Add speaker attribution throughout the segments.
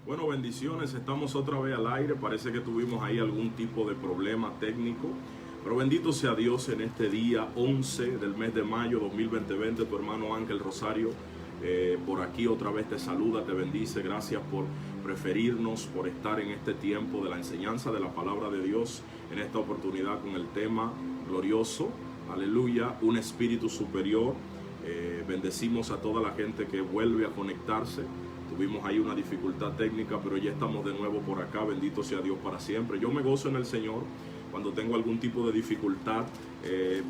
Speaker 1: Bueno, bendiciones, estamos otra vez al aire. Parece que tuvimos ahí algún tipo de problema técnico, pero bendito sea Dios en este día 11 del mes de mayo 2020. Tu hermano Ángel Rosario por aquí otra vez te saluda, te bendice. Gracias por preferirnos, por estar en este tiempo de la enseñanza de la palabra de Dios, en esta oportunidad con el tema glorioso, aleluya, un espíritu superior. Bendecimos a toda la gente que vuelve a conectarse. Tuvimos ahí una dificultad técnica, pero ya estamos de nuevo por acá. Bendito sea Dios para siempre. Yo me gozo en el Señor cuando tengo algún tipo de dificultad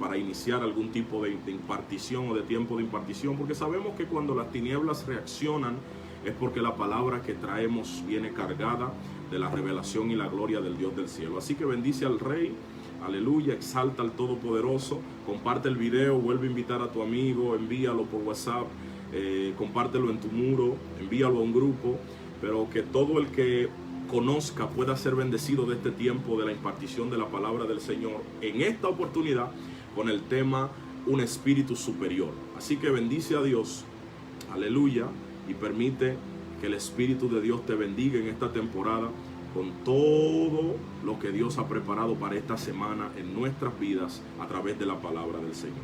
Speaker 1: para iniciar algún tipo de impartición o de tiempo de impartición, porque sabemos que cuando las tinieblas reaccionan es porque la palabra que traemos viene cargada de la revelación y la gloria del Dios del cielo. Así que bendice al Rey, aleluya, exalta al Todopoderoso, comparte el video, vuelve a invitar a tu amigo, envíalo por WhatsApp, compártelo en tu muro, envíalo a un grupo, pero que todo el que conozca pueda ser bendecido de este tiempo de la impartición de la palabra del Señor en esta oportunidad con el tema un espíritu superior. Así que bendice a Dios, aleluya, y permite que el Espíritu de Dios te bendiga en esta temporada con todo lo que Dios ha preparado para esta semana en nuestras vidas a través de la palabra del Señor.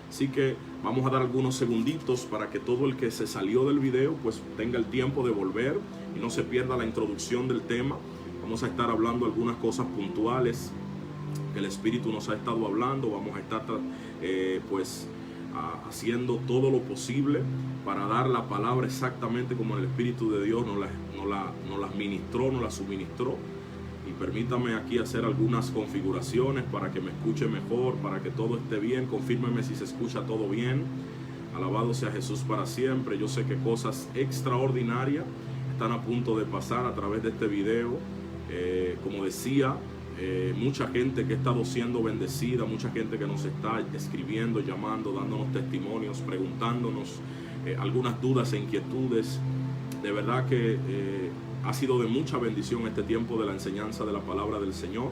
Speaker 1: Así que vamos a dar algunos segunditos para que todo el que se salió del video pues tenga el tiempo de volver y no se pierda la introducción del tema. Vamos a estar hablando algunas cosas puntuales que el Espíritu nos ha estado hablando. Vamos a estar haciendo todo lo posible para dar la palabra exactamente como el Espíritu de Dios nos las ministró, nos las suministró. Y permítame aquí hacer algunas configuraciones para que me escuche mejor, para que todo esté bien. Confírmeme si se escucha todo bien. Alabado sea Jesús para siempre. Yo sé que cosas extraordinarias están a punto de pasar a través de este video. Como decía, mucha gente que ha estado siendo bendecida, mucha gente que nos está escribiendo, llamando, dándonos testimonios, preguntándonos algunas dudas e inquietudes. De verdad que ha sido de mucha bendición este tiempo de la enseñanza de la palabra del Señor,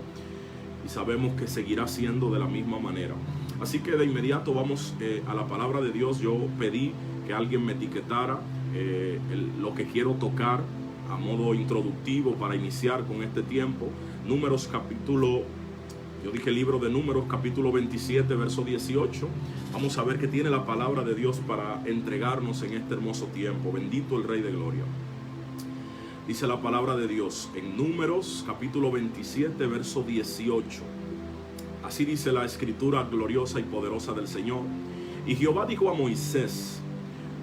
Speaker 1: y sabemos que seguirá siendo de la misma manera. Así que de inmediato vamos a la palabra de Dios. Yo pedí que alguien me etiquetara lo que quiero tocar a modo introductivo para iniciar con este tiempo. Números capítulo, yo dije libro de Números capítulo 27 verso 18. Vamos a ver qué tiene la palabra de Dios para entregarnos en este hermoso tiempo. Bendito el Rey de Gloria. Dice la palabra de Dios en Números capítulo 27 verso 18. Así dice la escritura gloriosa y poderosa del Señor. Y Jehová dijo a Moisés: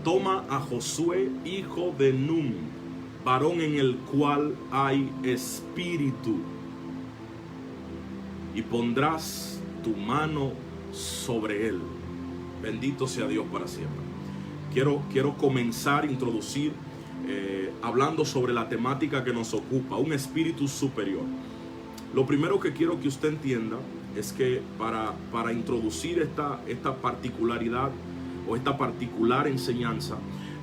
Speaker 1: toma a Josué hijo de Nun, varón en el cual hay espíritu, y pondrás tu mano sobre él. Bendito sea Dios para siempre. Quiero comenzar a introducir hablando sobre la temática que nos ocupa, un espíritu superior. Lo primero que quiero que usted entienda es que para introducir esta particularidad o esta particular enseñanza,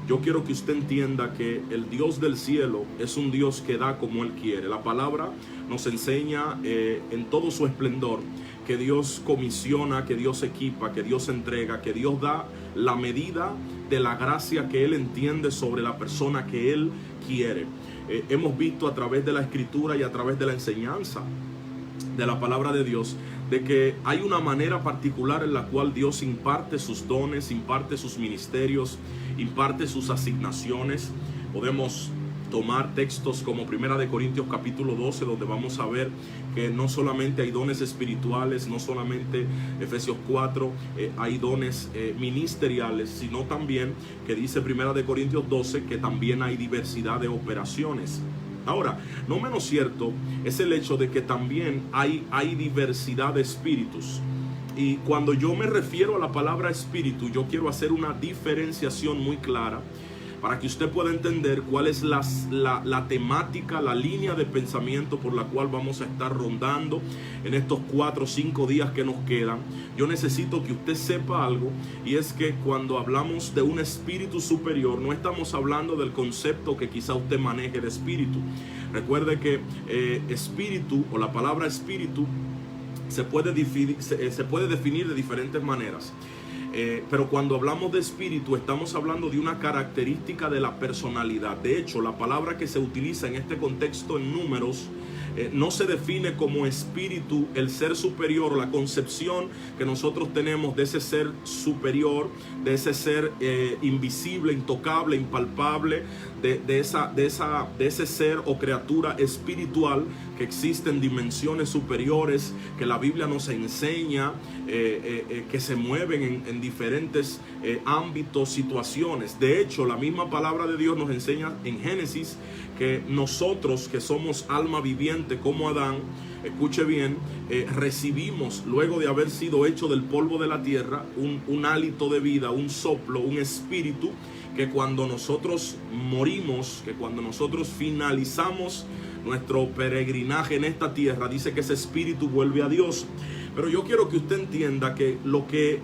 Speaker 1: yo quiero que usted entienda que el Dios del cielo es un Dios que da como Él quiere. La palabra nos enseña en todo su esplendor que Dios comisiona, que Dios equipa, que Dios entrega, que Dios da la medida de la gracia que Él entiende sobre la persona que Él quiere. Hemos visto a través de la Escritura y a través de la enseñanza de la palabra de Dios de que hay una manera particular en la cual Dios imparte sus dones, imparte sus ministerios, imparte sus asignaciones. Podemos tomar textos como 1 Corintios capítulo 12, donde vamos a ver que no solamente hay dones espirituales, no solamente Efesios 4 hay dones ministeriales, sino también que dice 1 Corintios 12 que también hay diversidad de operaciones. Ahora, no menos cierto es el hecho de que también hay diversidad de espíritus. Y cuando yo me refiero a la palabra espíritu, yo quiero hacer una diferenciación muy clara para que usted pueda entender cuál es la temática, la línea de pensamiento por la cual vamos a estar rondando en estos 4 o 5 días que nos quedan. Yo necesito que usted sepa algo, y es que cuando hablamos de un espíritu superior, no estamos hablando del concepto que quizá usted maneje de espíritu. Recuerde que espíritu, o la palabra espíritu, se puede definir de diferentes maneras. Pero cuando hablamos de espíritu estamos hablando de una característica de la personalidad. De hecho, la palabra que se utiliza en este contexto en Números no se define como espíritu el ser superior, la concepción que nosotros tenemos de ese ser superior, de ese ser invisible, intocable, impalpable, de ese ser o criatura espiritual que existe en dimensiones superiores, que la Biblia nos enseña, que se mueven en diferentes ámbitos, situaciones. De hecho, la misma palabra de Dios nos enseña en Génesis que nosotros, que somos alma viviente como Adán, escuche bien, recibimos, luego de haber sido hecho del polvo de la tierra, un hálito de vida, un soplo, un espíritu, que cuando nosotros morimos, que cuando nosotros finalizamos nuestro peregrinaje en esta tierra, dice que ese espíritu vuelve a Dios. Pero yo quiero que usted entienda que lo que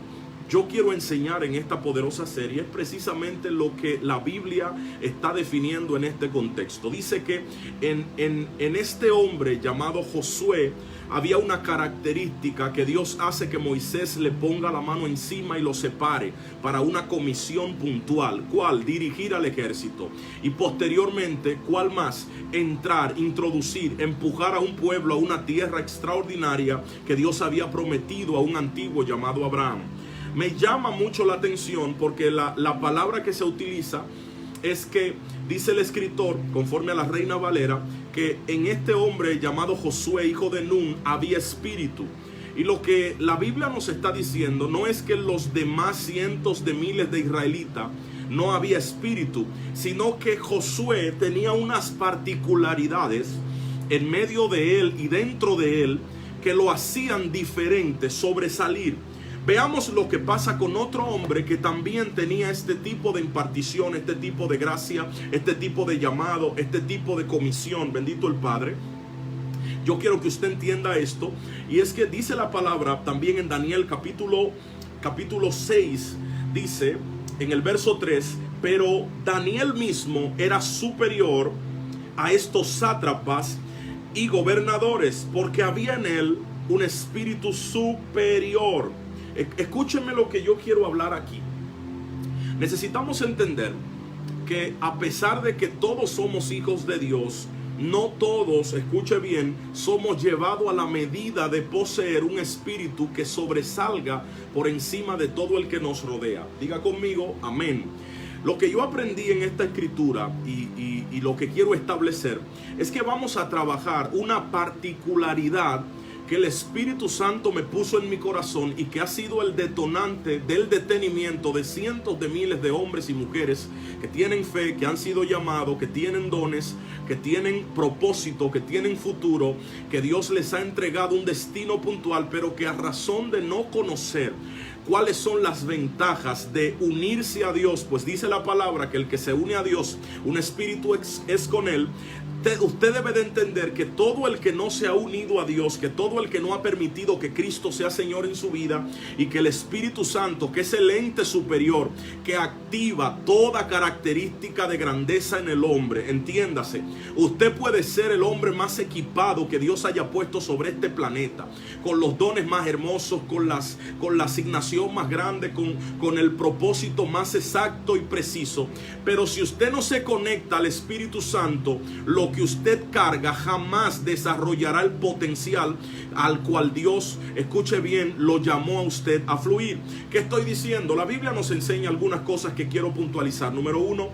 Speaker 1: yo quiero enseñar en esta poderosa serie es precisamente lo que la Biblia está definiendo en este contexto. Dice que en este hombre llamado Josué había una característica que Dios hace que Moisés le ponga la mano encima y lo separe para una comisión puntual. ¿Cuál? Dirigir al ejército. Y posteriormente, ¿cuál más? Entrar, introducir, empujar a un pueblo a una tierra extraordinaria que Dios había prometido a un antiguo llamado Abraham. Me llama mucho la atención porque la palabra que se utiliza es que dice el escritor, conforme a la Reina Valera, que en este hombre llamado Josué, hijo de Nun, había espíritu. Y lo que la Biblia nos está diciendo no es que en los demás cientos de miles de israelitas no había espíritu, sino que Josué tenía unas particularidades en medio de él y dentro de él que lo hacían diferente, sobresalir. Veamos lo que pasa con otro hombre que también tenía este tipo de impartición, este tipo de gracia, este tipo de llamado, este tipo de comisión. Bendito el Padre. Yo quiero que usted entienda esto. Y es que dice la palabra también en Daniel capítulo 6. Dice en el verso 3. Pero Daniel mismo era superior a estos sátrapas y gobernadores, porque había en él un espíritu superior. Escúchenme lo que yo quiero hablar aquí. Necesitamos entender que a pesar de que todos somos hijos de Dios, no todos, escuche bien, somos llevados a la medida de poseer un espíritu que sobresalga por encima de todo el que nos rodea. Diga conmigo, amén. Lo que yo aprendí en esta escritura y lo que quiero establecer es que vamos a trabajar una particularidad que el Espíritu Santo me puso en mi corazón y que ha sido el detonante del detenimiento de cientos de miles de hombres y mujeres que tienen fe, que han sido llamados, que tienen dones, que tienen propósito, que tienen futuro, que Dios les ha entregado un destino puntual, pero que a razón de no conocer cuáles son las ventajas de unirse a Dios, pues dice la palabra que el que se une a Dios, un espíritu es con él. Usted debe de entender que todo el que no se ha unido a Dios, que todo el que no ha permitido que Cristo sea Señor en su vida y que el Espíritu Santo, que es el ente superior que activa toda característica de grandeza en el hombre, entiéndase, usted puede ser el hombre más equipado que Dios haya puesto sobre este planeta, con los dones más hermosos, con la asignación más grande, con el propósito más exacto y preciso, pero si usted no se conecta al Espíritu Santo, lo que usted carga jamás desarrollará el potencial al cual Dios, escuche bien, lo llamó a usted a fluir. ¿Qué estoy diciendo? La Biblia nos enseña algunas cosas que quiero puntualizar. Número uno,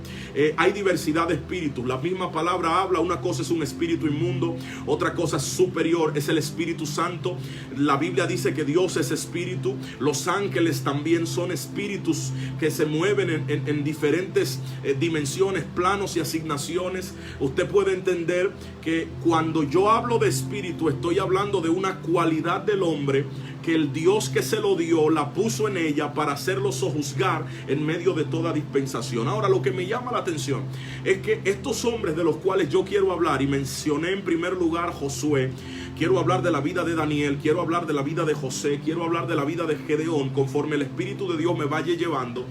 Speaker 1: hay diversidad de espíritus. La misma palabra habla, una cosa es un espíritu inmundo, otra cosa superior es el Espíritu Santo. La Biblia dice que Dios es espíritu. Los ángeles también son espíritus que se mueven en diferentes dimensiones, planos y asignaciones. Usted puede entender que cuando yo hablo de espíritu, estoy hablando de una cualidad del hombre que el Dios que se lo dio la puso en ella para hacerlo sojuzgar en medio de toda dispensación. Ahora, lo que me llama la atención es que estos hombres de los cuales yo quiero hablar, y mencioné en primer lugar Josué, quiero hablar de la vida de Daniel, quiero hablar de la vida de José, quiero hablar de la vida de Gedeón, conforme el Espíritu de Dios me vaya llevando.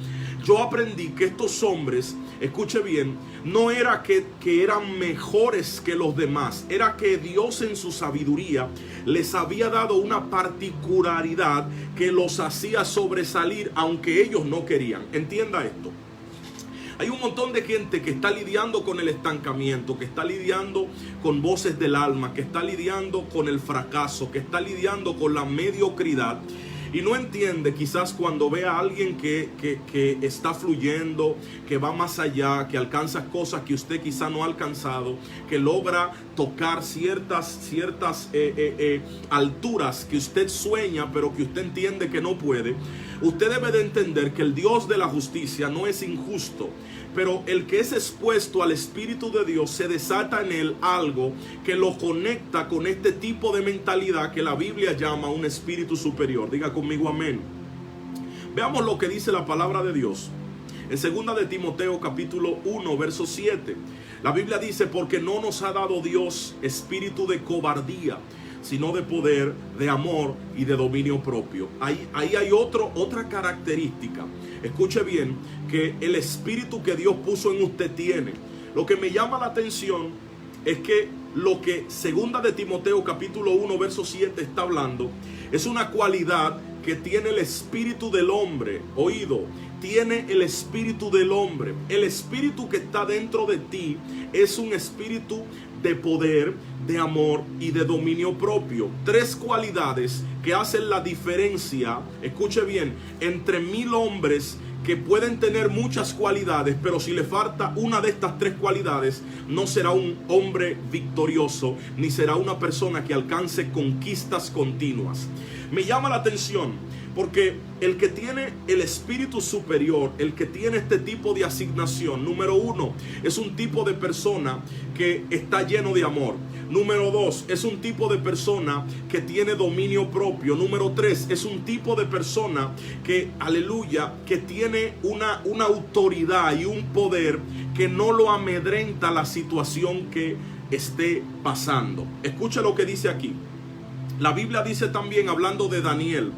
Speaker 1: yo aprendí que estos hombres, escuche bien, no era que eran mejores que los demás, era que Dios en su sabiduría les había dado una particularidad que los hacía sobresalir aunque ellos no querían. Entienda esto. Hay un montón de gente que está lidiando con el estancamiento, que está lidiando con voces del alma, que está lidiando con el fracaso, que está lidiando con la mediocridad. Y no entiende quizás cuando ve a alguien que está fluyendo, que va más allá, que alcanza cosas que usted quizá no ha alcanzado, que logra tocar ciertas alturas que usted sueña, pero que usted entiende que no puede. Usted debe de entender que el Dios de la justicia no es injusto, pero el que es expuesto al Espíritu de Dios, se desata en él algo que lo conecta con este tipo de mentalidad que la Biblia llama un espíritu superior. Diga conmigo amén. Veamos lo que dice la palabra de Dios. En 2 de Timoteo capítulo 1 verso 7. La Biblia dice: porque no nos ha dado Dios espíritu de cobardía, sino de poder, de amor y de dominio propio. Ahí hay otra característica. Escuche bien, que el espíritu que Dios puso en usted tiene. Lo que me llama la atención es que lo que 2 de Timoteo capítulo 1 verso 7 está hablando es una cualidad que tiene el espíritu del hombre. Oído, tiene el espíritu del hombre. El espíritu que está dentro de ti es un espíritu de poder, de amor y de dominio propio. 3 cualidades que hacen la diferencia, escuche bien, entre 1000 hombres que pueden tener muchas cualidades, pero si le falta una de estas 3 cualidades, no será un hombre victorioso, ni será una persona que alcance conquistas continuas. Me llama la atención porque el que tiene el espíritu superior, el que tiene este tipo de asignación, número 1, es un tipo de persona que está lleno de amor. Número 2, es un tipo de persona que tiene dominio propio. Número 3, es un tipo de persona que, aleluya, que tiene una autoridad y un poder que no lo amedrenta la situación que esté pasando. Escucha lo que dice aquí. La Biblia dice también, hablando de Daniel,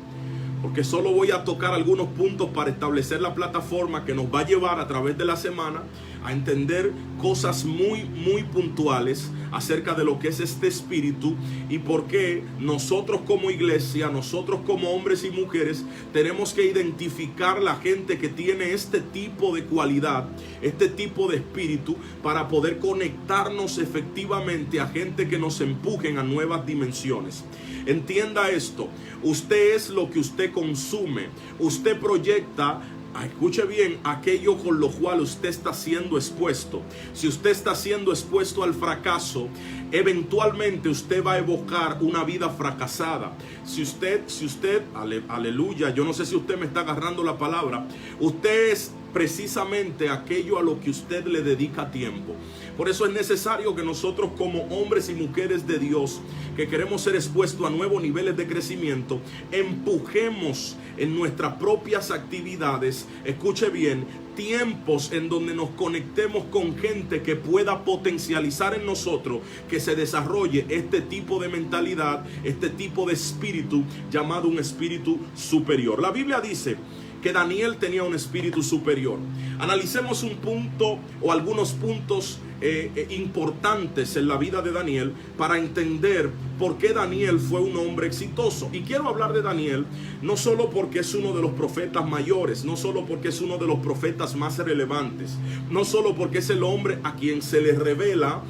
Speaker 1: porque solo voy a tocar algunos puntos para establecer la plataforma que nos va a llevar a través de la semana a entender cosas muy puntuales acerca de lo que es este espíritu y por qué nosotros como iglesia, nosotros como hombres y mujeres tenemos que identificar la gente que tiene este tipo de cualidad, este tipo de espíritu, para poder conectarnos efectivamente a gente que nos empujen a nuevas dimensiones. Entienda esto, usted es lo que usted consume, usted proyecta, escuche bien, aquello con lo cual usted está siendo expuesto. Si usted está siendo expuesto al fracaso, eventualmente usted va a evocar una vida fracasada. Si usted, aleluya, yo no sé si usted me está agarrando la palabra, usted es precisamente aquello a lo que usted le dedica tiempo. Por eso es necesario que nosotros como hombres y mujeres de Dios que queremos ser expuestos a nuevos niveles de crecimiento, empujemos en nuestras propias actividades, escuche bien, tiempos en donde nos conectemos con gente que pueda potencializar en nosotros que se desarrolle este tipo de mentalidad, este tipo de espíritu llamado un espíritu superior. La Biblia dice que Daniel tenía un espíritu superior. Analicemos un punto o algunos puntos importantes en la vida de Daniel para entender por qué Daniel fue un hombre exitoso. Y quiero hablar de Daniel no solo porque es uno de los profetas mayores, no solo porque es uno de los profetas más relevantes, no solo porque es el hombre a quien se le revela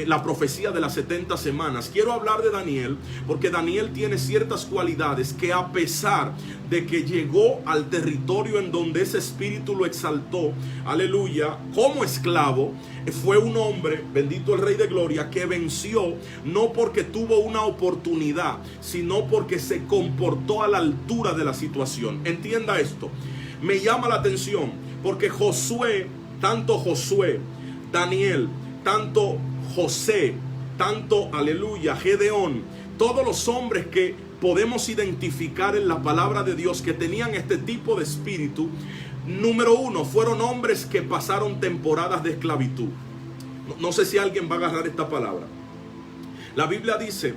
Speaker 1: la profecía de las 70 semanas. Quiero hablar de Daniel porque Daniel tiene ciertas cualidades que, a pesar de que llegó al territorio en donde ese espíritu lo exaltó, aleluya, como esclavo, fue un hombre, bendito el Rey de Gloria, que venció no porque tuvo una oportunidad, sino porque se comportó a la altura de la situación. Entienda esto, me llama la atención porque tanto Josué, Daniel, tanto José, tanto, aleluya, Gedeón, todos los hombres que podemos identificar en la palabra de Dios que tenían este tipo de espíritu, número 1, fueron hombres que pasaron temporadas de esclavitud. No sé si alguien va a agarrar esta palabra. La Biblia dice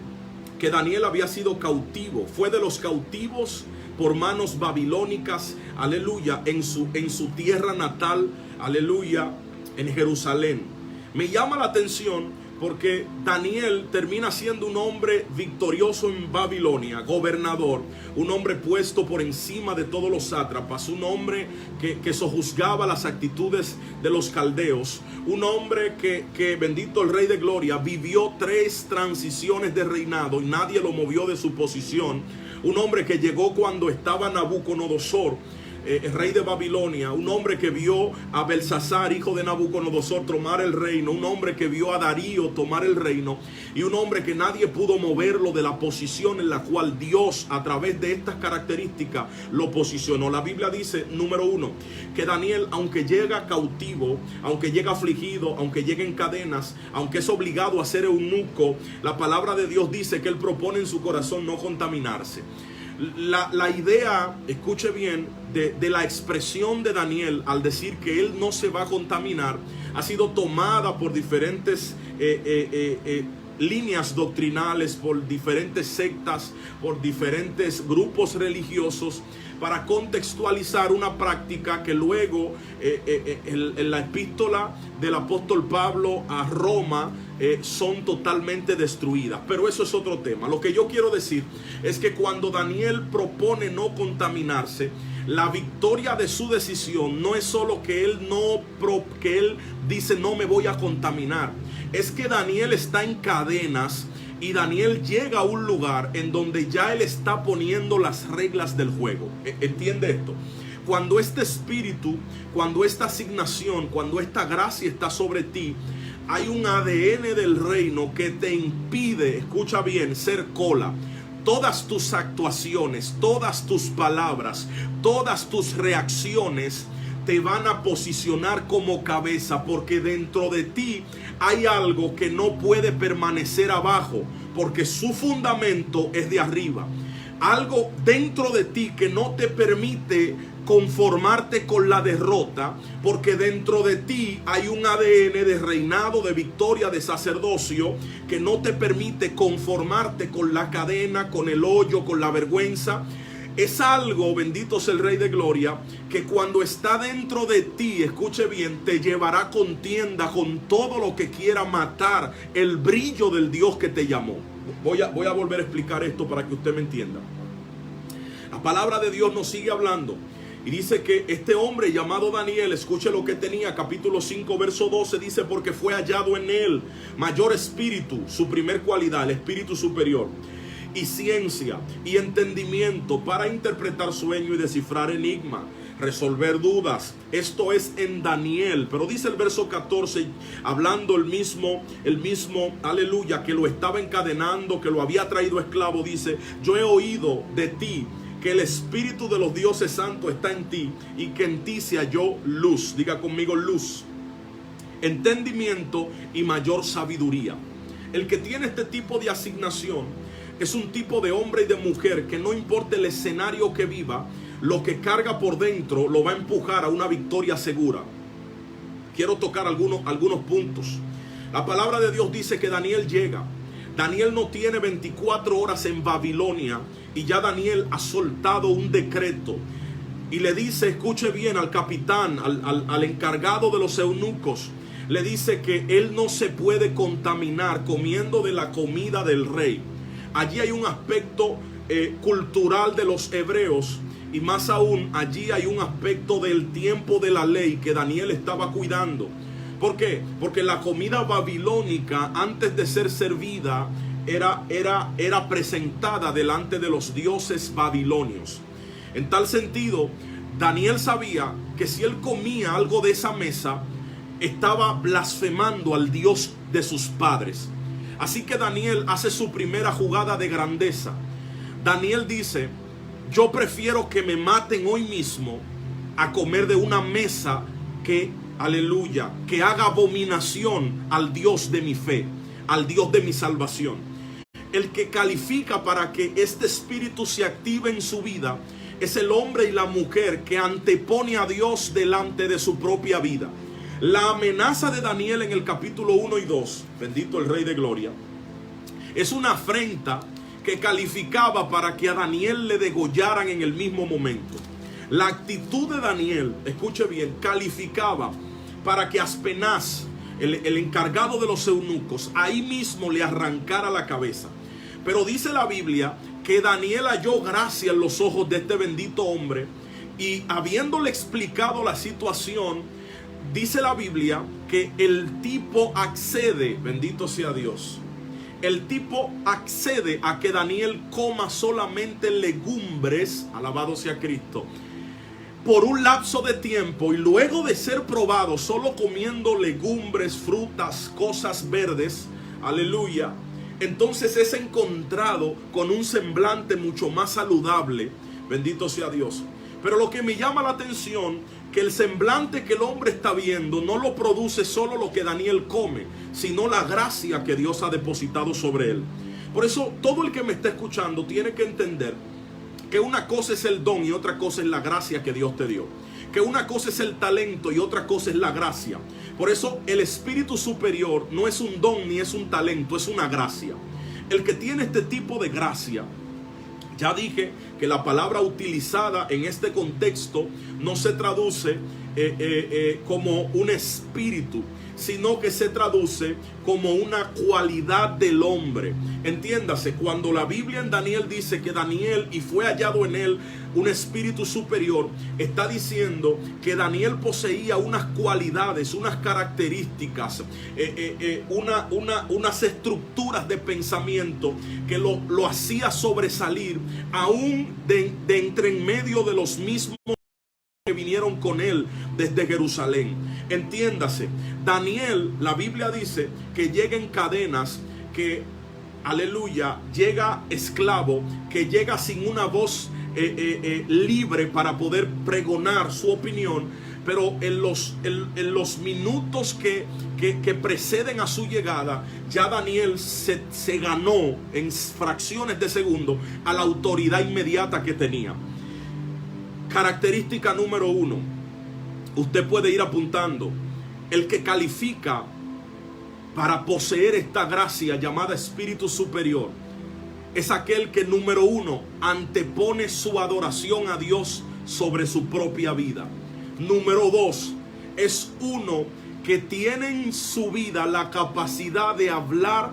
Speaker 1: que Daniel había sido cautivo, fue de los cautivos por manos babilónicas, aleluya, en su tierra natal, aleluya, en Jerusalén. Me llama la atención porque Daniel termina siendo un hombre victorioso en Babilonia, gobernador, un hombre puesto por encima de todos los sátrapas, un hombre que sojuzgaba las actitudes de los caldeos, un hombre que, bendito el Rey de Gloria, vivió 3 transiciones de reinado y nadie lo movió de su posición. Un hombre que llegó cuando estaba Nabucodonosor, el rey de Babilonia, un hombre que vio a Belsasar, hijo de Nabucodonosor, tomar el reino, un hombre que vio a Darío tomar el reino, y un hombre que nadie pudo moverlo de la posición en la cual Dios, a través de estas características, lo posicionó. La Biblia dice, número 1, que Daniel, aunque llega cautivo, aunque llega afligido, aunque llega en cadenas, aunque es obligado a ser eunuco, la palabra de Dios dice que él propone en su corazón no contaminarse. La idea, escuche bien, de la expresión de Daniel al decir que él no se va a contaminar, ha sido tomada por diferentes líneas doctrinales, por diferentes sectas, por diferentes grupos religiosos, para contextualizar una práctica que luego en la epístola del apóstol Pablo a Roma son totalmente destruidas. Pero eso es otro tema. Lo que yo quiero decir es que cuando Daniel propone no contaminarse, la victoria de su decisión no es solo que él dice no me voy a contaminar, es que Daniel está en cadenas y Daniel llega a un lugar en donde ya él está poniendo las reglas del juego. ¿Entiende esto? Cuando este espíritu, cuando esta asignación, cuando esta gracia está sobre ti, hay un ADN del reino que te impide, escucha bien, ser cola. Todas tus actuaciones, todas tus palabras, todas tus reacciones te van a posicionar como cabeza, porque dentro de ti hay algo que no puede permanecer abajo, porque su fundamento es de arriba. Algo dentro de ti que no te permite conformarte con la derrota, porque dentro de ti hay un ADN de reinado, de victoria, de sacerdocio, que no te permite conformarte con la cadena, con el hoyo, con la vergüenza. Es algo, bendito sea el Rey de Gloria, que cuando está dentro de ti, escuche bien, te llevará a contienda con todo lo que quiera matar el brillo del Dios que te llamó. Voy a volver a explicar esto para que usted me entienda. La palabra de Dios nos sigue hablando y dice que este hombre llamado Daniel, escuche lo que tenía, capítulo 5, verso 12, dice: porque fue hallado en él mayor espíritu, su primer cualidad, el espíritu superior, y ciencia y entendimiento para interpretar sueño y descifrar enigma, resolver dudas. Esto es en Daniel. Pero dice el verso 14, hablando el mismo, aleluya, que lo estaba encadenando, que lo había traído esclavo, dice: yo he oído de ti que el espíritu de los dioses santos está en ti, y que en ti se halló luz. Diga conmigo: luz, entendimiento y mayor sabiduría. El que tiene este tipo de asignación es un tipo de hombre y de mujer que, no importa el escenario que viva, lo que carga por dentro lo va a empujar a una victoria segura. Quiero tocar algunos puntos. La palabra de Dios dice que Daniel llega. Daniel no tiene 24 horas en Babilonia y ya Daniel ha soltado un decreto. Y le dice, escuche bien, al capitán, al encargado de los eunucos, le dice que él no se puede contaminar comiendo de la comida del rey. Allí hay un aspecto cultural de los hebreos, y más aún allí hay un aspecto del tiempo de la ley que Daniel estaba cuidando. ¿Por qué? Porque la comida babilónica, antes de ser servida, era presentada delante de los dioses babilonios. En tal sentido, Daniel sabía que si él comía algo de esa mesa, estaba blasfemando al Dios de sus padres. Así que Daniel hace su primera jugada de grandeza. Daniel dice: yo prefiero que me maten hoy mismo a comer de una mesa que, aleluya, que haga abominación al Dios de mi fe, al Dios de mi salvación. El que califica para que este espíritu se active en su vida es el hombre y la mujer que antepone a Dios delante de su propia vida. La amenaza de Daniel en el capítulo 1 y 2, bendito el Rey de Gloria, es una afrenta que calificaba para que a Daniel le degollaran en el mismo momento. La actitud de Daniel, escuche bien, calificaba para que Aspenaz, el encargado de los eunucos, ahí mismo le arrancara la cabeza. Pero dice la Biblia que Daniel halló gracia en los ojos de este bendito hombre, y habiéndole explicado la situación, dice la Biblia que el tipo accede, bendito sea Dios, el tipo accede a que Daniel coma solamente legumbres, alabado sea Cristo, por un lapso de tiempo, y luego de ser probado solo comiendo legumbres, frutas, cosas verdes, aleluya, entonces es encontrado con un semblante mucho más saludable, bendito sea Dios. Pero lo que me llama la atención, que el semblante que el hombre está viendo no lo produce solo lo que Daniel come, sino la gracia que Dios ha depositado sobre él. Por eso todo el que me está escuchando tiene que entender que una cosa es el don y otra cosa es la gracia que Dios te dio. Que una cosa es el talento y otra cosa es la gracia. Por eso el espíritu superior no es un don ni es un talento, es una gracia. El que tiene este tipo de gracia, ya dije que la palabra utilizada en este contexto no se traduce como un espíritu, sino que se traduce como una cualidad del hombre. Entiéndase, cuando la Biblia en Daniel dice que Daniel y fue hallado en él un espíritu superior, está diciendo que Daniel poseía unas cualidades, unas características, unas estructuras de pensamiento que lo hacía sobresalir aún de entre en medio de los mismos que vinieron con él desde Jerusalén. Entiéndase, Daniel, la Biblia dice que llega en cadenas, que aleluya, llega esclavo, que llega sin una voz libre para poder pregonar su opinión. Pero en los minutos que preceden a su llegada, ya Daniel se ganó en fracciones de segundo a la autoridad inmediata que tenía. Característica número 1, usted puede ir apuntando: el que califica para poseer esta gracia llamada espíritu superior es aquel que, número 1, antepone su adoración a Dios sobre su propia vida. Número 2, es uno que tiene en su vida la capacidad de hablar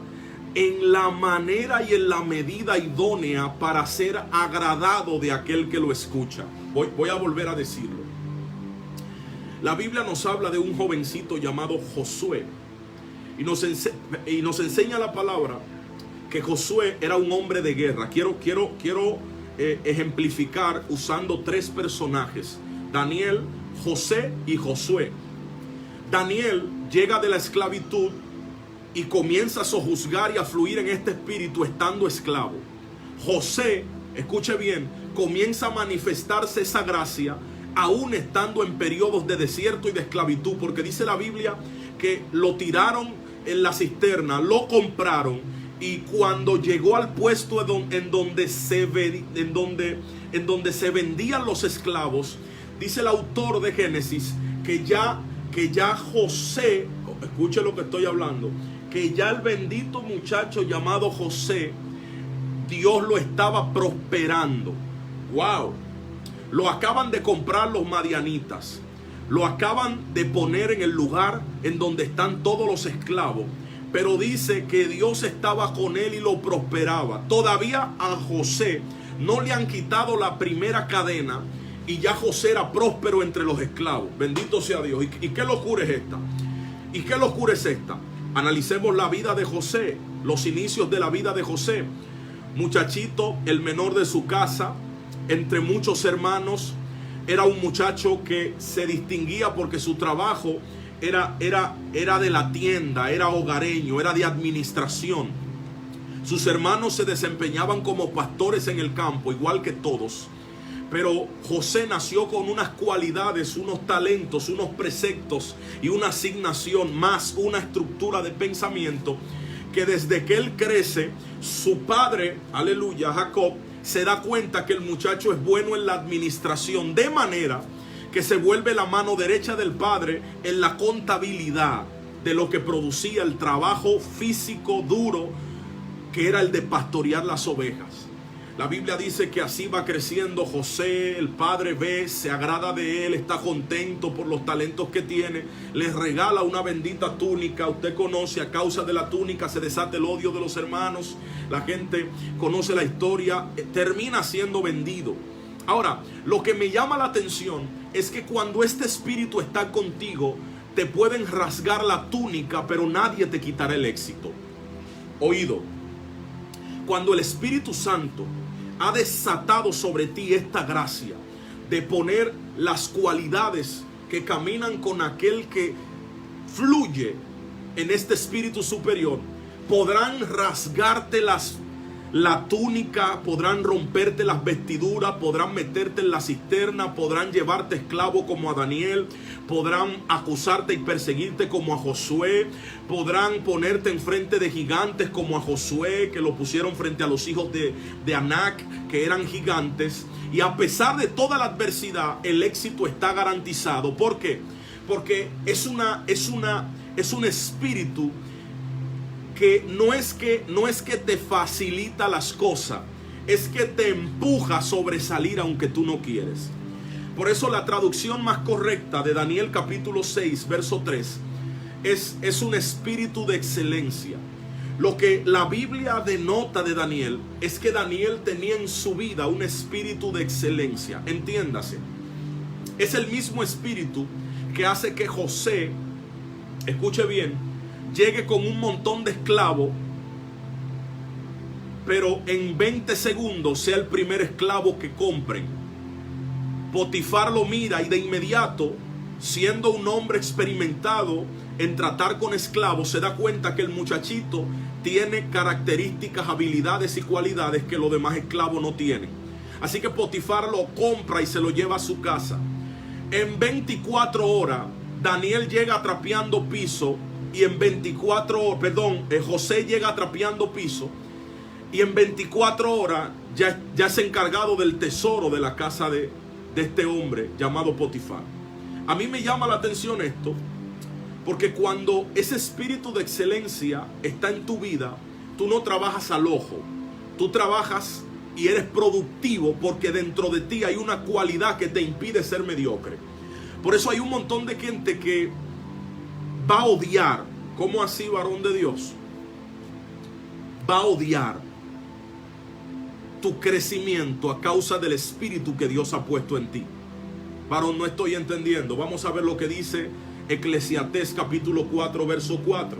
Speaker 1: en la manera y en la medida idónea para ser agradado de aquel que lo escucha. Voy a volver a decirlo. La Biblia nos habla de un jovencito llamado Josué, y nos enseña la palabra que Josué era un hombre de guerra. Quiero ejemplificar usando 3 personajes: Daniel, José y Josué. Daniel llega de la esclavitud y comienza a sojuzgar y a fluir en este espíritu estando esclavo. José, escuche bien, comienza a manifestarse esa gracia aún estando en periodos de desierto y de esclavitud, porque dice la Biblia que lo tiraron en la cisterna, lo compraron, y cuando llegó al puesto en donde se vendían los esclavos, dice el autor de Génesis que ya José, escuche lo que estoy hablando, que ya el bendito muchacho llamado José, Dios lo estaba prosperando. Wow. Lo acaban de comprar los madianitas, lo acaban de poner en el lugar en donde están todos los esclavos, pero dice que Dios estaba con él y lo prosperaba. Todavía a José no le han quitado la primera cadena y ya José era próspero entre los esclavos. Bendito sea Dios. ¿Y qué locura es esta? ¿Y qué locura es esta? Analicemos la vida de José, los inicios de la vida de José. Muchachito, el menor de su casa, entre muchos hermanos. Era un muchacho que se distinguía porque su trabajo era de la tienda, era hogareño, era de administración. Sus hermanos se desempeñaban como pastores en el campo, igual que todos. Pero José nació con unas cualidades, unos talentos, unos preceptos y una asignación, más una estructura de pensamiento, que desde que él crece, su padre, aleluya, Jacob, se da cuenta que el muchacho es bueno en la administración, de manera que se vuelve la mano derecha del padre en la contabilidad de lo que producía el trabajo físico duro que era el de pastorear las ovejas. La Biblia dice que así va creciendo José, el padre ve, se agrada de él, está contento por los talentos que tiene, les regala una bendita túnica. Usted conoce, a causa de la túnica se desata el odio de los hermanos, la gente conoce la historia, termina siendo vendido. Ahora, lo que me llama la atención es que cuando este espíritu está contigo, te pueden rasgar la túnica, pero nadie te quitará el éxito. Oído, cuando el Espíritu Santo ha desatado sobre ti esta gracia de poner las cualidades que caminan con aquel que fluye en este espíritu superior, podrán rasgarte la túnica, podrán romperte las vestiduras, podrán meterte en la cisterna, podrán llevarte esclavo como a Daniel, podrán acusarte y perseguirte como a Josué, podrán ponerte enfrente de gigantes como a Josué, que lo pusieron frente a los hijos de Anac, que eran gigantes. Y a pesar de toda la adversidad, el éxito está garantizado. ¿Por qué? Porque es un espíritu que no es que te facilita las cosas, es que te empuja a sobresalir aunque tú no quieres. Por eso la traducción más correcta de Daniel capítulo 6 verso 3 es un espíritu de excelencia. Lo que la Biblia denota de Daniel es que Daniel tenía en su vida un espíritu de excelencia. Entiéndase, es el mismo espíritu que hace que José, escuche bien, llegue con un montón de esclavos, pero en 20 segundos sea el primer esclavo que compren. Potifar lo mira y de inmediato, siendo un hombre experimentado en tratar con esclavos, se da cuenta que el muchachito tiene características, habilidades y cualidades que los demás esclavos no tienen. Así que Potifar lo compra y se lo lleva a su casa. En 24 horas, Daniel llega trapeando piso. Y en 24 horas, José llega trapeando piso. Y en 24 horas ya es encargado del tesoro de la casa de este hombre llamado Potifar. A mí me llama la atención esto, porque cuando ese espíritu de excelencia está en tu vida, tú no trabajas al ojo. Tú trabajas y eres productivo porque dentro de ti hay una cualidad que te impide ser mediocre. Por eso hay un montón de gente que va a odiar. ¿Cómo así, varón de Dios? Va a odiar tu crecimiento a causa del espíritu que Dios ha puesto en ti. Varón, no estoy entendiendo. Vamos a ver lo que dice Eclesiastés capítulo 4 verso 4.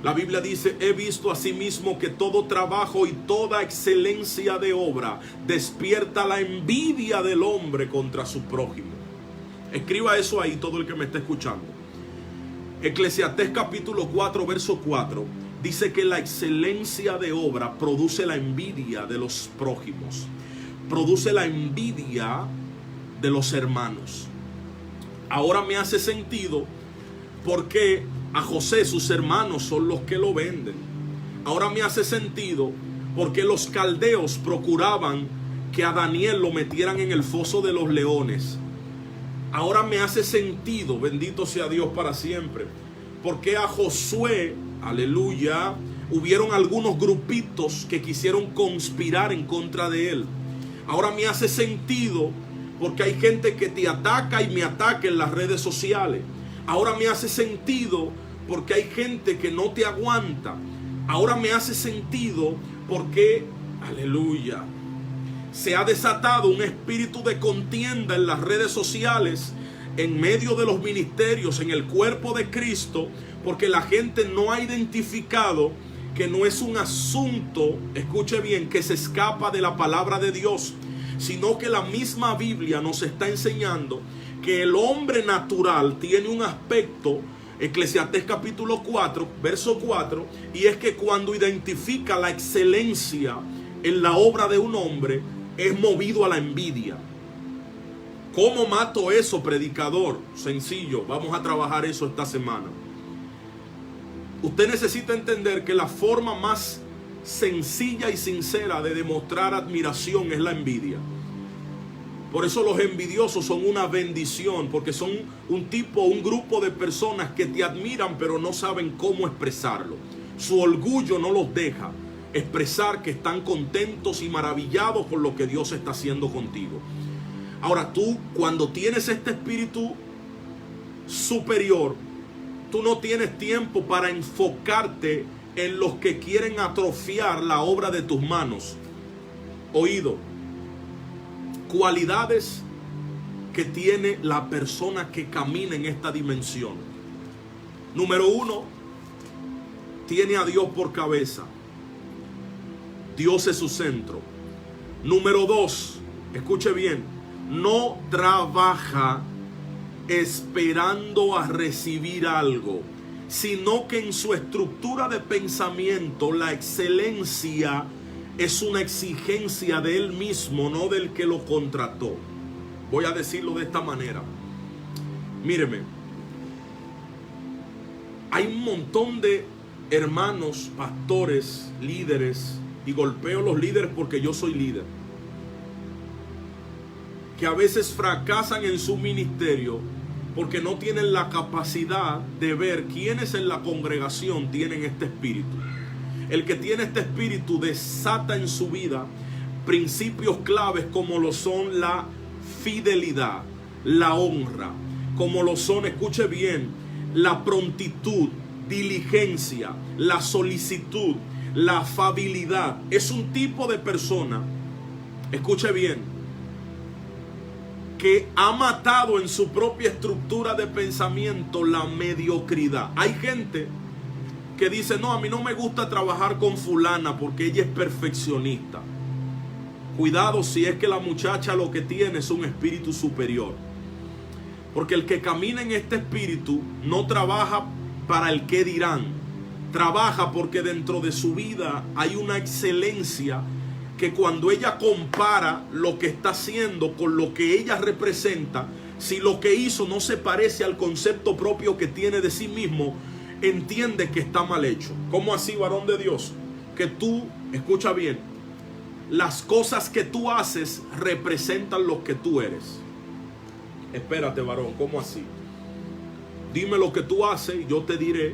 Speaker 1: La Biblia dice: he visto asimismo que todo trabajo y toda excelencia de obra despierta la envidia del hombre contra su prójimo. Escriba eso ahí, todo el que me está escuchando. Eclesiastés capítulo 4 verso 4 dice que la excelencia de obra produce la envidia de los prójimos, produce la envidia de los hermanos. Ahora me hace sentido porque a José sus hermanos son los que lo venden. Ahora me hace sentido porque los caldeos procuraban que a Daniel lo metieran en el foso de los leones. Ahora me hace sentido, bendito sea Dios para siempre, porque a Josué, aleluya, hubieron algunos grupitos que quisieron conspirar en contra de él. Ahora me hace sentido porque hay gente que te ataca y me ataca en las redes sociales. Ahora me hace sentido porque hay gente que no te aguanta. Ahora me hace sentido porque, aleluya, se ha desatado un espíritu de contienda en las redes sociales, en medio de los ministerios, en el cuerpo de Cristo, porque la gente no ha identificado que no es un asunto, escuche bien, que se escapa de la palabra de Dios, sino que la misma Biblia nos está enseñando que el hombre natural tiene un aspecto, Eclesiastés capítulo 4, verso 4, y es que cuando identifica la excelencia en la obra de un hombre, es movido a la envidia. ¿Cómo mato eso, predicador? Sencillo, vamos a trabajar eso esta semana. Usted necesita entender que la forma más sencilla y sincera de demostrar admiración es la envidia. Por eso los envidiosos son una bendición, porque son un grupo de personas que te admiran pero no saben cómo expresarlo. Su orgullo no los deja. expresar que están contentos y maravillados por lo que Dios está haciendo contigo. Ahora tú, cuando tienes este espíritu superior, tú no tienes tiempo para enfocarte en los que quieren atrofiar la obra de tus manos. Oído, cualidades que tiene la persona que camina en esta dimensión. Número 1, tiene a Dios por cabeza. Dios es su centro. Número 2, escuche bien, no trabaja esperando a recibir algo, sino que en su estructura de pensamiento la excelencia es una exigencia de él mismo, no del que lo contrató. Voy a decirlo de esta manera. Míreme, hay un montón de hermanos, pastores, líderes, y golpeo los líderes porque yo soy líder, que a veces fracasan en su ministerio porque no tienen la capacidad de ver quiénes en la congregación tienen este espíritu. El que tiene este espíritu desata en su vida principios claves como lo son la fidelidad, la honra, como lo son, escuche bien, la prontitud, diligencia, la solicitud, la afabilidad. Es un tipo de persona, escuche bien, que ha matado en su propia estructura de pensamiento la mediocridad. Hay gente que dice, no, a mí no me gusta trabajar con fulana porque ella es perfeccionista. Cuidado si es que la muchacha lo que tiene es un espíritu superior. Porque el que camina en este espíritu no trabaja para el qué dirán. Trabaja porque dentro de su vida hay una excelencia que cuando ella compara lo que está haciendo con lo que ella representa, si lo que hizo no se parece al concepto propio que tiene de sí mismo, entiende que está mal hecho. ¿Cómo así, varón de Dios? Que tú, escucha bien, las cosas que tú haces representan lo que tú eres. Espérate, varón, ¿cómo así? Dime lo que tú haces y yo te diré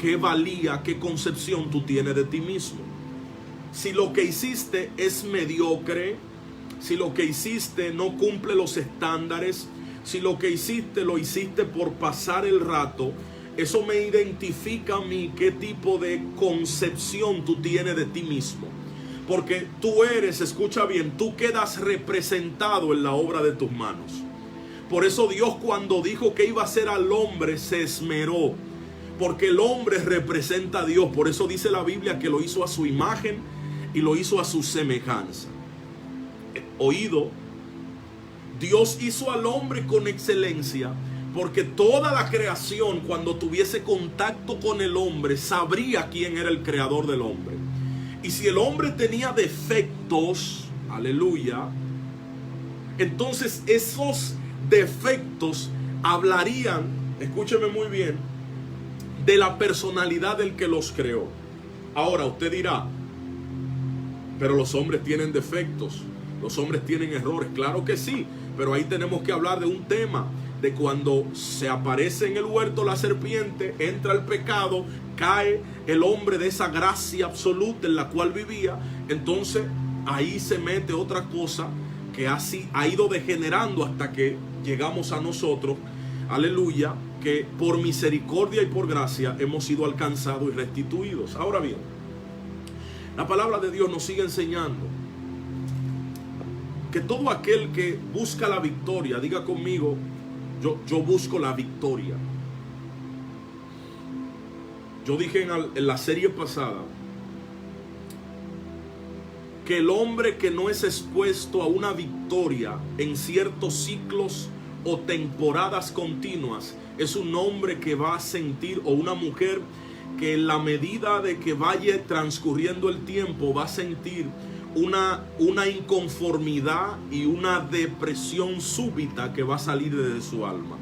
Speaker 1: qué valía, qué concepción tú tienes de ti mismo. Si lo que hiciste es mediocre, si lo que hiciste no cumple los estándares, si lo que hiciste lo hiciste por pasar el rato, eso me identifica a mí qué tipo de concepción tú tienes de ti mismo. Porque tú eres, escucha bien, tú quedas representado en la obra de tus manos. Por eso Dios, cuando dijo que iba a hacer al hombre, se esmeró. Porque el hombre representa a Dios. Por eso dice la Biblia que lo hizo a su imagen y lo hizo a su semejanza. Oído, Dios hizo al hombre con excelencia, porque toda la creación, cuando tuviese contacto con el hombre, sabría quién era el creador del hombre. Y si el hombre tenía defectos, aleluya, entonces esos defectos hablarían, escúcheme muy bien, de la personalidad del que los creó. Ahora usted dirá, pero los hombres tienen defectos, los hombres tienen errores. Claro que sí, pero ahí tenemos que hablar de un tema, de cuando se aparece en el huerto la serpiente, entra el pecado, cae el hombre de esa gracia absoluta en la cual vivía. Entonces ahí se mete otra cosa que así ha ido degenerando hasta que llegamos a nosotros, aleluya, que por misericordia y por gracia hemos sido alcanzados y restituidos. Ahora bien, la palabra de Dios nos sigue enseñando que todo aquel que busca la victoria, diga conmigo, yo busco la victoria. Yo dije en la serie pasada que el hombre que no es expuesto a una victoria en ciertos ciclos o temporadas continuas es un hombre que va a sentir, o una mujer que en la medida de que vaya transcurriendo el tiempo va a sentir una inconformidad y una depresión súbita que va a salir desde su alma.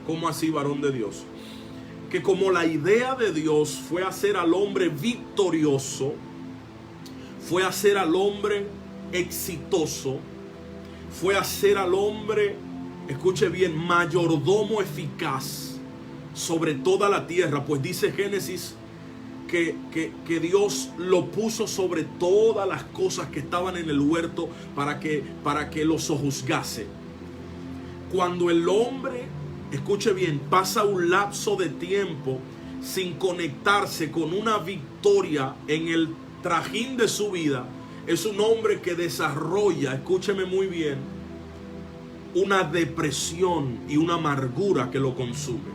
Speaker 1: ¿Cómo así, varón de Dios? Que como la idea de Dios fue hacer al hombre victorioso, fue hacer al hombre exitoso, fue hacer al hombre, escuche bien, mayordomo eficaz sobre toda la tierra. Pues dice Génesis que Dios lo puso sobre todas las cosas que estaban en el huerto para que lo sojuzgase. Cuando el hombre, escuche bien, pasa un lapso de tiempo sin conectarse con una victoria en el trajín de su vida, es un hombre que desarrolla, escúcheme muy bien, una depresión y una amargura que lo consume.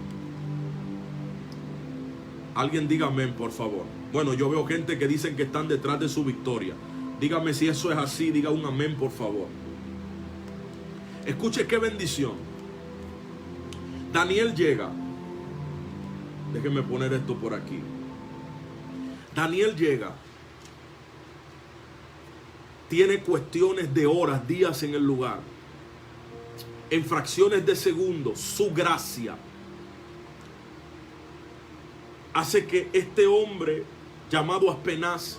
Speaker 1: Alguien diga amén, por favor. Bueno, yo veo gente que dicen que están detrás de su victoria. Dígame si eso es así, diga un amén, por favor. Escuche qué bendición. Daniel llega. Déjenme poner esto por aquí. Daniel llega. Tiene cuestiones de horas, días en el lugar. En fracciones de segundos, su gracia hace que este hombre llamado Aspenaz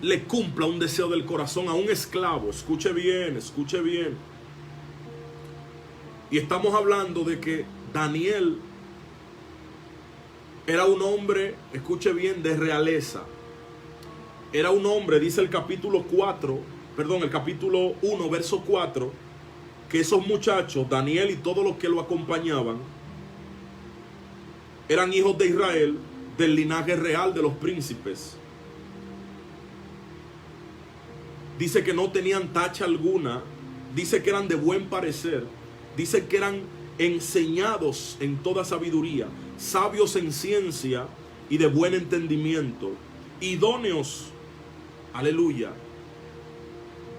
Speaker 1: le cumpla un deseo del corazón a un esclavo. Escuche bien, escuche bien. Y estamos hablando de que Daniel era un hombre, escuche bien, de realeza. Era un hombre, dice el capítulo 1, verso 4, que esos muchachos, Daniel y todos los que lo acompañaban, eran hijos de Israel, del linaje real de los príncipes. Dice que no tenían tacha alguna, dice que eran de buen parecer, dice que eran enseñados en toda sabiduría, sabios en ciencia y de buen entendimiento, idóneos, aleluya,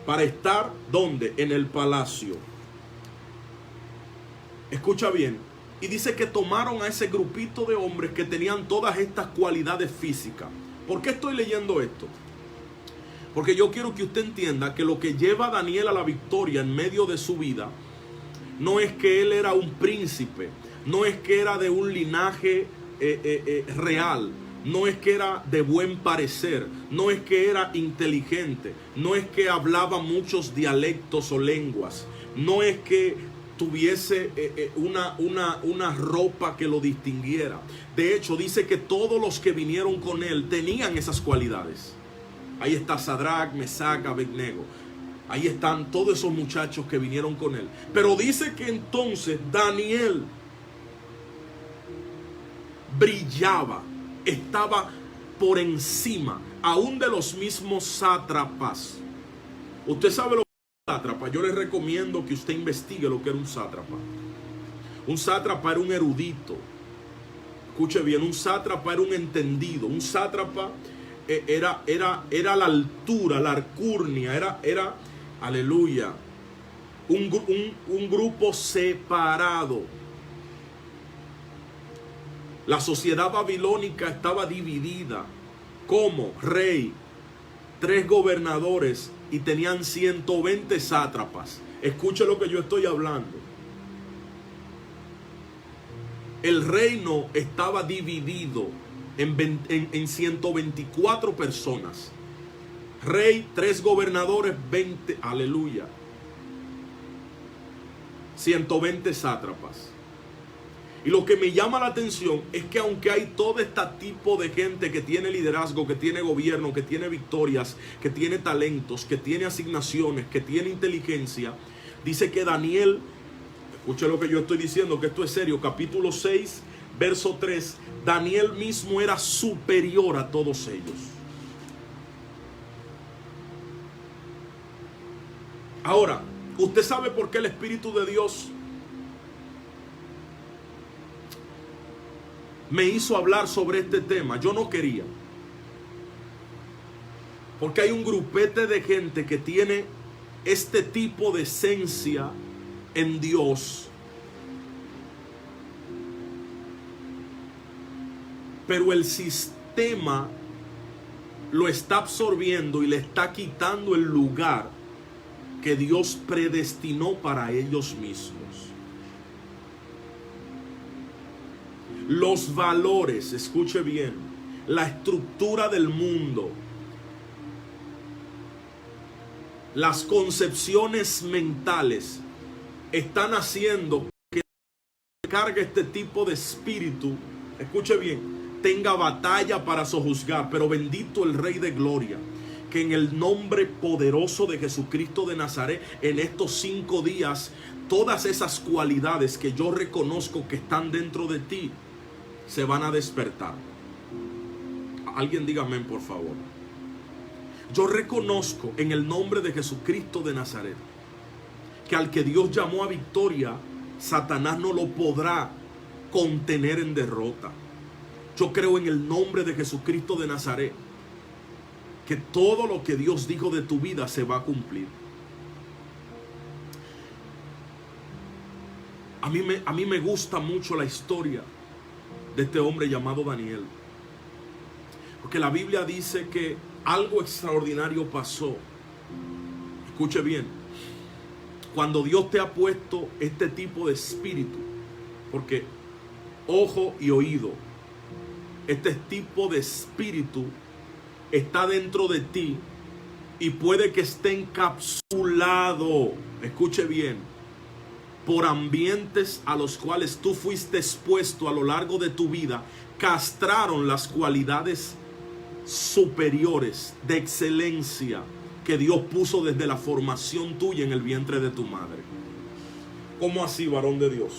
Speaker 1: para estar, ¿dónde? En el palacio. Escucha bien. Y dice que tomaron a ese grupito de hombres que tenían todas estas cualidades físicas. ¿Por qué estoy leyendo esto? Porque yo quiero que usted entienda que lo que lleva a Daniel a la victoria en medio de su vida no es que él era un príncipe, no es que era de un linaje real, no es que era de buen parecer, no es que era inteligente, no es que hablaba muchos dialectos o lenguas, no es que tuviese una ropa que lo distinguiera. De hecho, dice que todos los que vinieron con él tenían esas cualidades. Ahí está Sadrach, Mesach, Abednego. Ahí están todos esos muchachos que vinieron con él. Pero dice que entonces Daniel brillaba, estaba por encima, aún de los mismos sátrapas. Usted sabe lo que es un sátrapa. Yo le recomiendo que usted investigue lo que era un sátrapa. Un sátrapa era un erudito. Escuche bien, un sátrapa era un entendido. Un sátrapa era la altura, la alcurnia, era aleluya, un grupo separado. La sociedad babilónica estaba dividida. ¿Cómo? Rey, 3 gobernadores y tenían 120 sátrapas. Escuche lo que yo estoy hablando. El reino estaba dividido en 124 personas. Rey, 3 gobernadores, 20, aleluya, 120 sátrapas. Y lo que me llama la atención es que aunque hay todo este tipo de gente que tiene liderazgo, que tiene gobierno, que tiene victorias, que tiene talentos, que tiene asignaciones, que tiene inteligencia, dice que Daniel, escuche lo que yo estoy diciendo, que esto es serio, capítulo 6, verso 3, Daniel mismo era superior a todos ellos. Ahora, ¿usted sabe por qué el Espíritu de Dios me hizo hablar sobre este tema? Yo no quería. Porque hay un grupete de gente que tiene este tipo de esencia en Dios. Pero el sistema lo está absorbiendo y le está quitando el lugar que Dios predestinó para ellos mismos. Los valores, escuche bien, la estructura del mundo, las concepciones mentales están haciendo que cargue este tipo de espíritu, escuche bien, tenga batalla para sojuzgar, pero bendito el Rey de Gloria, que en el nombre poderoso de Jesucristo de Nazaret, en estos 5 días, todas esas cualidades que yo reconozco que están dentro de ti, se van a despertar. Alguien diga amén, por favor. Yo reconozco en el nombre de Jesucristo de Nazaret que al que Dios llamó a victoria, Satanás no lo podrá contener en derrota. Yo creo en el nombre de Jesucristo de Nazaret que todo lo que Dios dijo de tu vida se va a cumplir. A mí me gusta mucho la historia de este hombre llamado Daniel, porque la Biblia dice que algo extraordinario pasó. Escuche bien, cuando Dios te ha puesto este tipo de espíritu, porque ojo y oído, este tipo de espíritu está dentro de ti y puede que esté encapsulado, escuche bien, por ambientes a los cuales tú fuiste expuesto a lo largo de tu vida. Castraron las cualidades superiores de excelencia que Dios puso desde la formación tuya en el vientre de tu madre. ¿Cómo así, varón de Dios?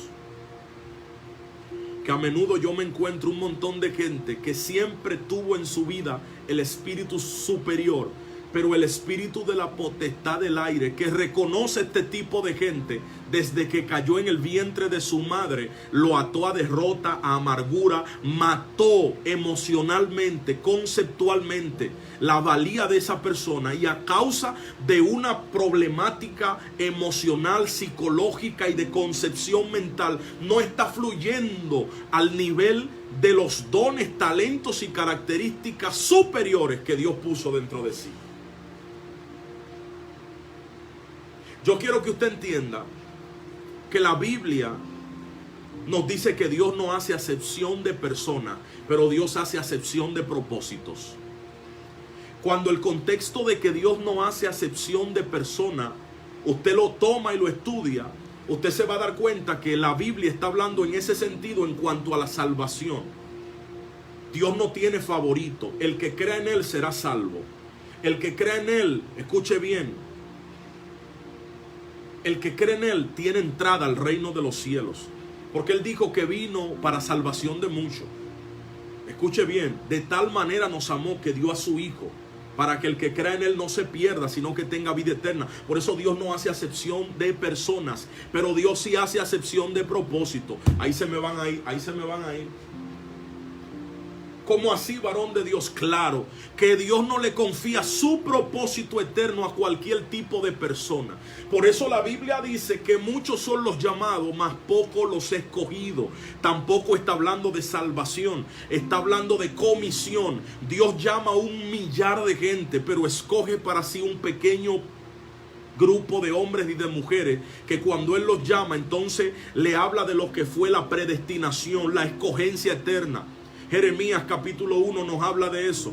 Speaker 1: Que a menudo yo me encuentro un montón de gente que siempre tuvo en su vida el espíritu superior, pero el espíritu de la potestad del aire, que reconoce este tipo de gente desde que cayó en el vientre de su madre, lo ató a derrota, a amargura, mató emocionalmente, conceptualmente la valía de esa persona, y a causa de una problemática emocional, psicológica y de concepción mental, no está fluyendo al nivel de los dones, talentos y características superiores que Dios puso dentro de sí. Yo quiero que usted entienda que la Biblia nos dice que Dios no hace acepción de personas, pero Dios hace acepción de propósitos. Cuando el contexto de que Dios no hace acepción de persona, usted lo toma y lo estudia, usted se va a dar cuenta que la Biblia está hablando en ese sentido en cuanto a la salvación. Dios no tiene favorito. El que crea en Él será salvo. El que crea en Él, escuche bien, el que cree en Él tiene entrada al reino de los cielos, porque Él dijo que vino para salvación de muchos. Escuche bien, de tal manera nos amó que dio a su Hijo, para que el que crea en Él no se pierda, sino que tenga vida eterna. Por eso Dios no hace acepción de personas, pero Dios sí hace acepción de propósito. Ahí se me van a ir, ahí se me van a ir. ¿Cómo así, varón de Dios? Claro, que Dios no le confía su propósito eterno a cualquier tipo de persona. Por eso la Biblia dice que muchos son los llamados, mas pocos los escogidos. Tampoco está hablando de salvación, está hablando de comisión. Dios llama a 1,000,000 de gente, pero escoge para sí un pequeño grupo de hombres y de mujeres, que cuando Él los llama, entonces le habla de lo que fue la predestinación, la escogencia eterna. Jeremías capítulo 1 nos habla de eso.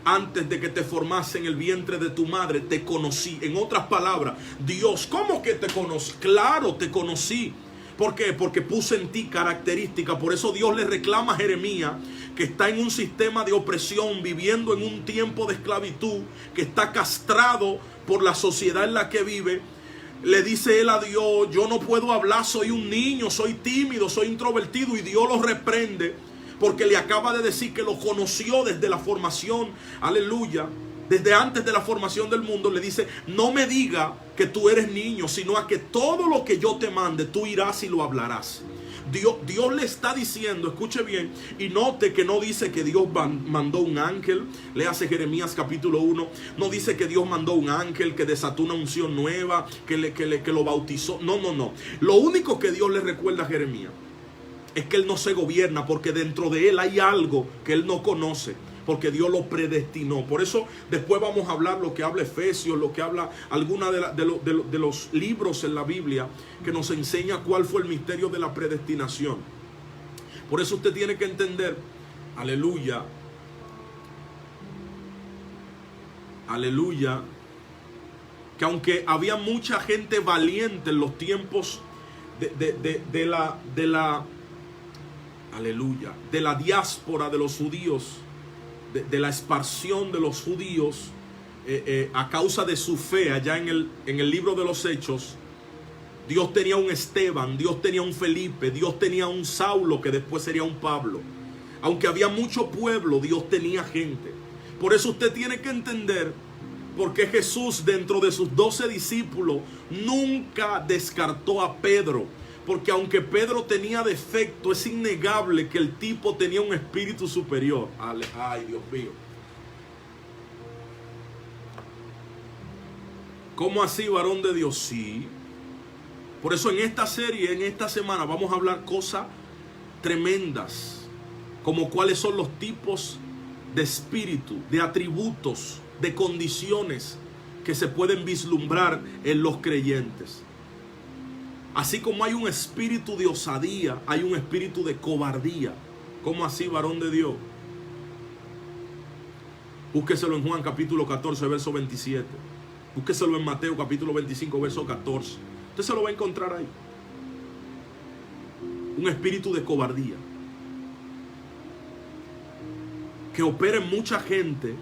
Speaker 1: Antes de que te formase en el vientre de tu madre, te conocí. En otras palabras, Dios, ¿cómo que te conocí? Claro, te conocí. ¿Por qué? Porque puse en ti características. Por eso Dios le reclama a Jeremías, que está en un sistema de opresión, viviendo en un tiempo de esclavitud, que está castrado por la sociedad en la que vive. Le dice él a Dios: yo no puedo hablar, soy un niño, soy tímido, soy introvertido. Y Dios lo reprende, porque le acaba de decir que lo conoció desde la formación, aleluya, desde antes de la formación del mundo. Le dice: no me diga que tú eres niño, sino a que todo lo que yo te mande, tú irás y lo hablarás. Dios le está diciendo, escuche bien, y note que no dice que Dios mandó un ángel. Léase Jeremías capítulo 1. No dice que Dios mandó un ángel que desató una unción nueva, que lo bautizó. No. Lo único que Dios le recuerda a Jeremías es que él no se gobierna, porque dentro de él hay algo que él no conoce, porque Dios lo predestinó. Por eso después vamos a hablar lo que habla Efesios, lo que habla alguna de los libros en la Biblia, que nos enseña cuál fue el misterio de la predestinación. Por eso usted tiene que entender, aleluya, aleluya, que aunque había mucha gente valiente en los tiempos de la aleluya, de la diáspora de los judíos, de la expansión de los judíos, a causa de su fe allá en el libro de los Hechos, Dios tenía un Esteban, Dios tenía un Felipe, Dios tenía un Saulo que después sería un Pablo. Aunque había mucho pueblo, Dios tenía gente. Por eso usted tiene que entender por qué Jesús, dentro de sus 12 discípulos, nunca descartó a Pedro. Porque aunque Pedro tenía defecto, es innegable que el tipo tenía un espíritu superior. Ay, Dios mío. ¿Cómo así, varón de Dios? Sí. Por eso en esta serie, en esta semana, vamos a hablar cosas tremendas, como cuáles son los tipos de espíritu, de atributos, de condiciones que se pueden vislumbrar en los creyentes. Así como hay un espíritu de osadía, hay un espíritu de cobardía. ¿Cómo así, varón de Dios? Búsqueselo en Juan capítulo 14, verso 27. Búsqueselo en Mateo capítulo 25, verso 14. Usted se lo va a encontrar ahí. Un espíritu de cobardía que opera en mucha gente,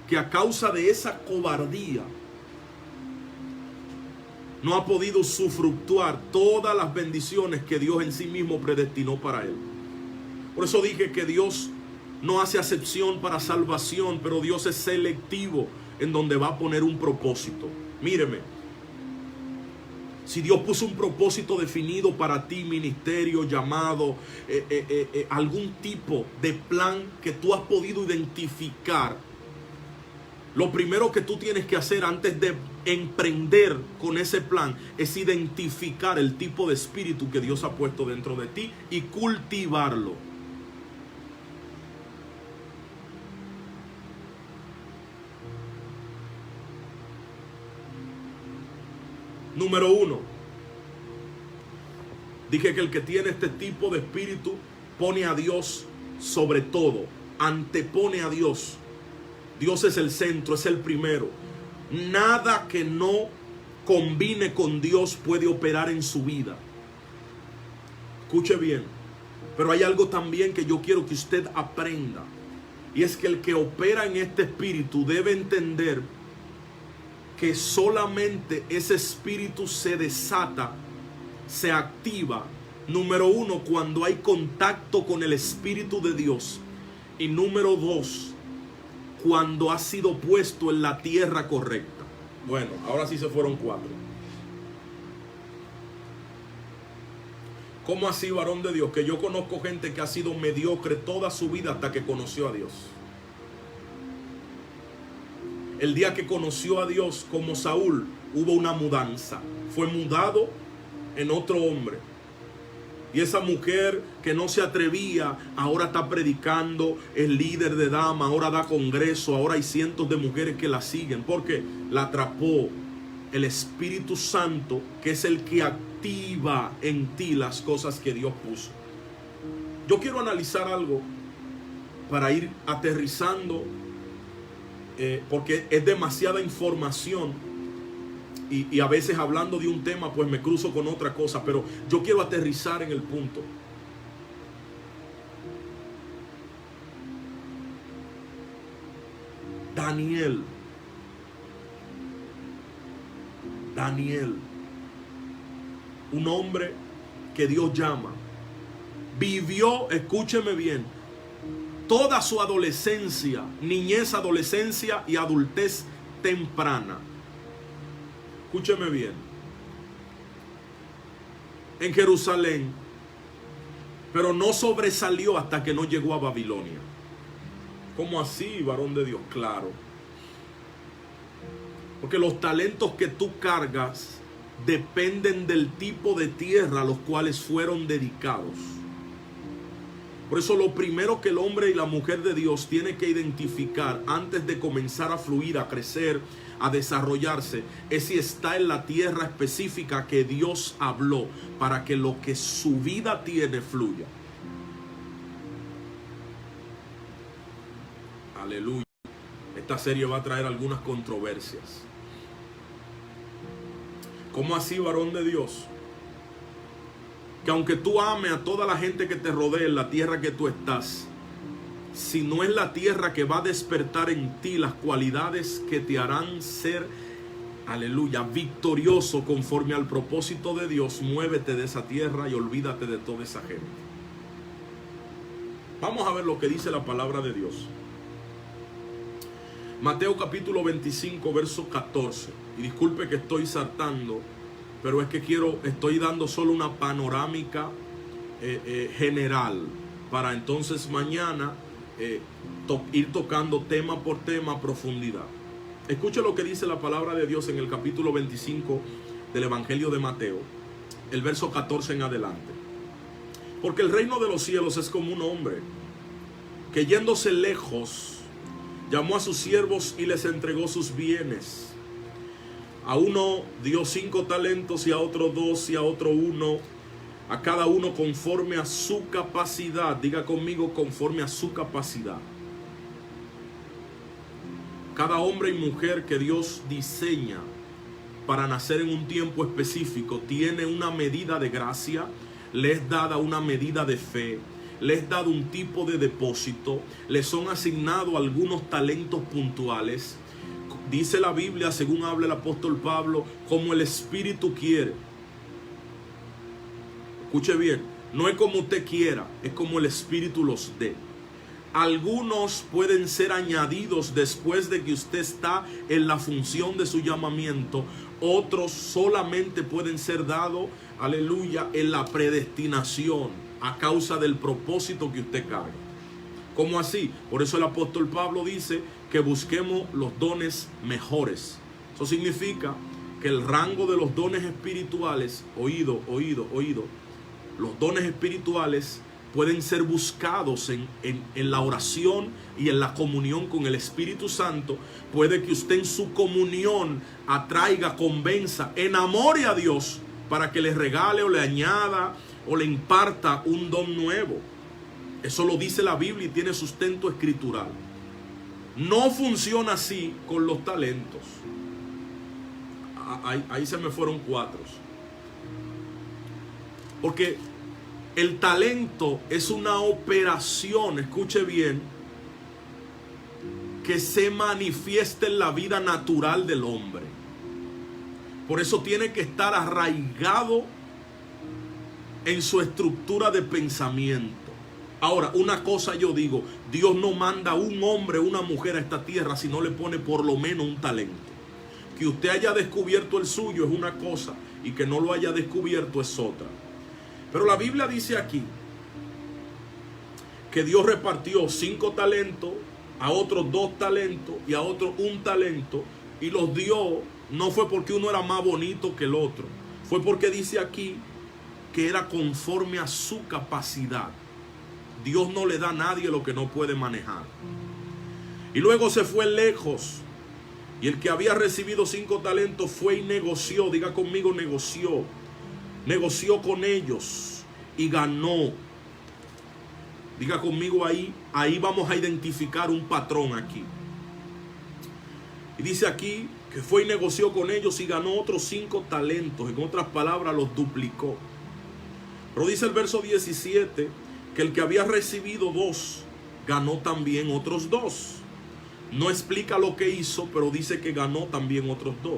Speaker 1: que a causa de esa cobardía no ha podido usufructuar todas las bendiciones que Dios en sí mismo predestinó para él. Por eso dije que Dios no hace acepción para salvación, pero Dios es selectivo en donde va a poner un propósito. Míreme. Si Dios puso un propósito definido para ti, ministerio, llamado, algún tipo de plan que tú has podido identificar, lo primero que tú tienes que hacer antes de emprender con ese plan es identificar el tipo de espíritu que Dios ha puesto dentro de ti y cultivarlo. Número 1. Dije que el que tiene este tipo de espíritu pone a Dios sobre todo, antepone a Dios. Dios es el centro, es el primero. Nada que no combine con Dios puede operar en su vida. Escuche bien, pero hay algo también que yo quiero que usted aprenda, y es que el que opera en este espíritu debe entender que solamente ese espíritu se desata, se activa, número 1, cuando hay contacto con el Espíritu de Dios, y número 2, cuando ha sido puesto en la tierra correcta. Bueno, ahora sí se fueron 4. ¿Cómo así, varón de Dios? Que yo conozco gente que ha sido mediocre toda su vida hasta que conoció a Dios. El día que conoció a Dios, como Saúl, hubo una mudanza. Fue mudado en otro hombre. Y esa mujer que no se atrevía, ahora está predicando, es líder de dama, ahora da congreso, ahora hay cientos de mujeres que la siguen. Porque la atrapó el Espíritu Santo, que es el que activa en ti las cosas que Dios puso. Yo quiero analizar algo para ir aterrizando, porque es demasiada información y a veces hablando de un tema pues me cruzo con otra cosa, pero yo quiero aterrizar en el punto. Daniel, un hombre que Dios llama, vivió, escúcheme bien, toda su adolescencia, niñez, adolescencia y adultez temprana. Escúcheme bien. En Jerusalén, pero no sobresalió hasta que no llegó a Babilonia. ¿Cómo así, varón de Dios? Claro. Porque los talentos que tú cargas dependen del tipo de tierra a los cuales fueron dedicados. Por eso lo primero que el hombre y la mujer de Dios tiene que identificar antes de comenzar a fluir, a crecer, a desarrollarse, es si está en la tierra específica que Dios habló para que lo que su vida tiene fluya. Aleluya. Esta serie va a traer algunas controversias. ¿Cómo así, varón de Dios? que aunque tú ames a toda la gente que te rodea en la tierra que tú estás, si no es la tierra que va a despertar en ti las cualidades que te harán ser, aleluya, victorioso conforme al propósito de Dios, muévete de esa tierra y olvídate de toda esa gente. Vamos a ver lo que dice la palabra de Dios. Mateo capítulo 25, verso 14. Y disculpe que estoy saltando, pero es que estoy dando solo una panorámica general, para entonces mañana ir tocando tema por tema a profundidad. Escuche lo que dice la palabra de Dios en el capítulo 25 del Evangelio de Mateo, el verso 14 en adelante. Porque el reino de los cielos es como un hombre que, yéndose lejos, llamó a sus siervos y les entregó sus bienes. A uno dio 5 talentos, y a otro 2, y a otro 1, a cada uno conforme a su capacidad. Diga conmigo, conforme a su capacidad. Cada hombre y mujer que Dios diseña para nacer en un tiempo específico tiene una medida de gracia, le es dada una medida de fe, le es dado un tipo de depósito, le son asignados algunos talentos puntuales. Dice la Biblia, según habla el apóstol Pablo, como el Espíritu quiere. Escuche bien, no es como usted quiera, es como el Espíritu los dé. Algunos pueden ser añadidos después de que usted está en la función de su llamamiento. Otros solamente pueden ser dados, aleluya, en la predestinación, a causa del propósito que usted carga. ¿Cómo así? Por eso el apóstol Pablo dice que busquemos los dones mejores. Eso significa que el rango de los dones espirituales, oído, los dones espirituales pueden ser buscados en la oración y en la comunión con el Espíritu Santo. Puede que usted en su comunión atraiga, convenza, enamore a Dios para que le regale o le añada o le imparta un don nuevo. Eso lo dice la Biblia y tiene sustento escritural. No funciona así con los talentos. Ahí se me fueron 4. Porque el talento es una operación, escuche bien, que se manifiesta en la vida natural del hombre. Por eso tiene que estar arraigado en su estructura de pensamiento. Ahora, una cosa yo digo, Dios no manda a un hombre o una mujer a esta tierra si no le pone por lo menos un talento. Que usted haya descubierto el suyo es una cosa, y que no lo haya descubierto es otra. Pero la Biblia dice aquí que Dios repartió 5 talentos, a otros 2 talentos y a otros 1 talento, y los dio. No fue porque uno era más bonito que el otro, fue porque dice aquí que era conforme a su capacidad. Dios no le da a nadie lo que no puede manejar. Y luego se fue lejos, y el que había recibido 5 talentos fue y negoció. Diga conmigo, negoció con ellos y ganó. Diga conmigo, ahí vamos a identificar un patrón aquí. Y dice aquí que fue y negoció con ellos y ganó otros 5 talentos. En otras palabras, los duplicó. Pero dice el verso 17 que el que había recibido 2 ganó también otros 2. No explica lo que hizo, pero dice que ganó también otros 2.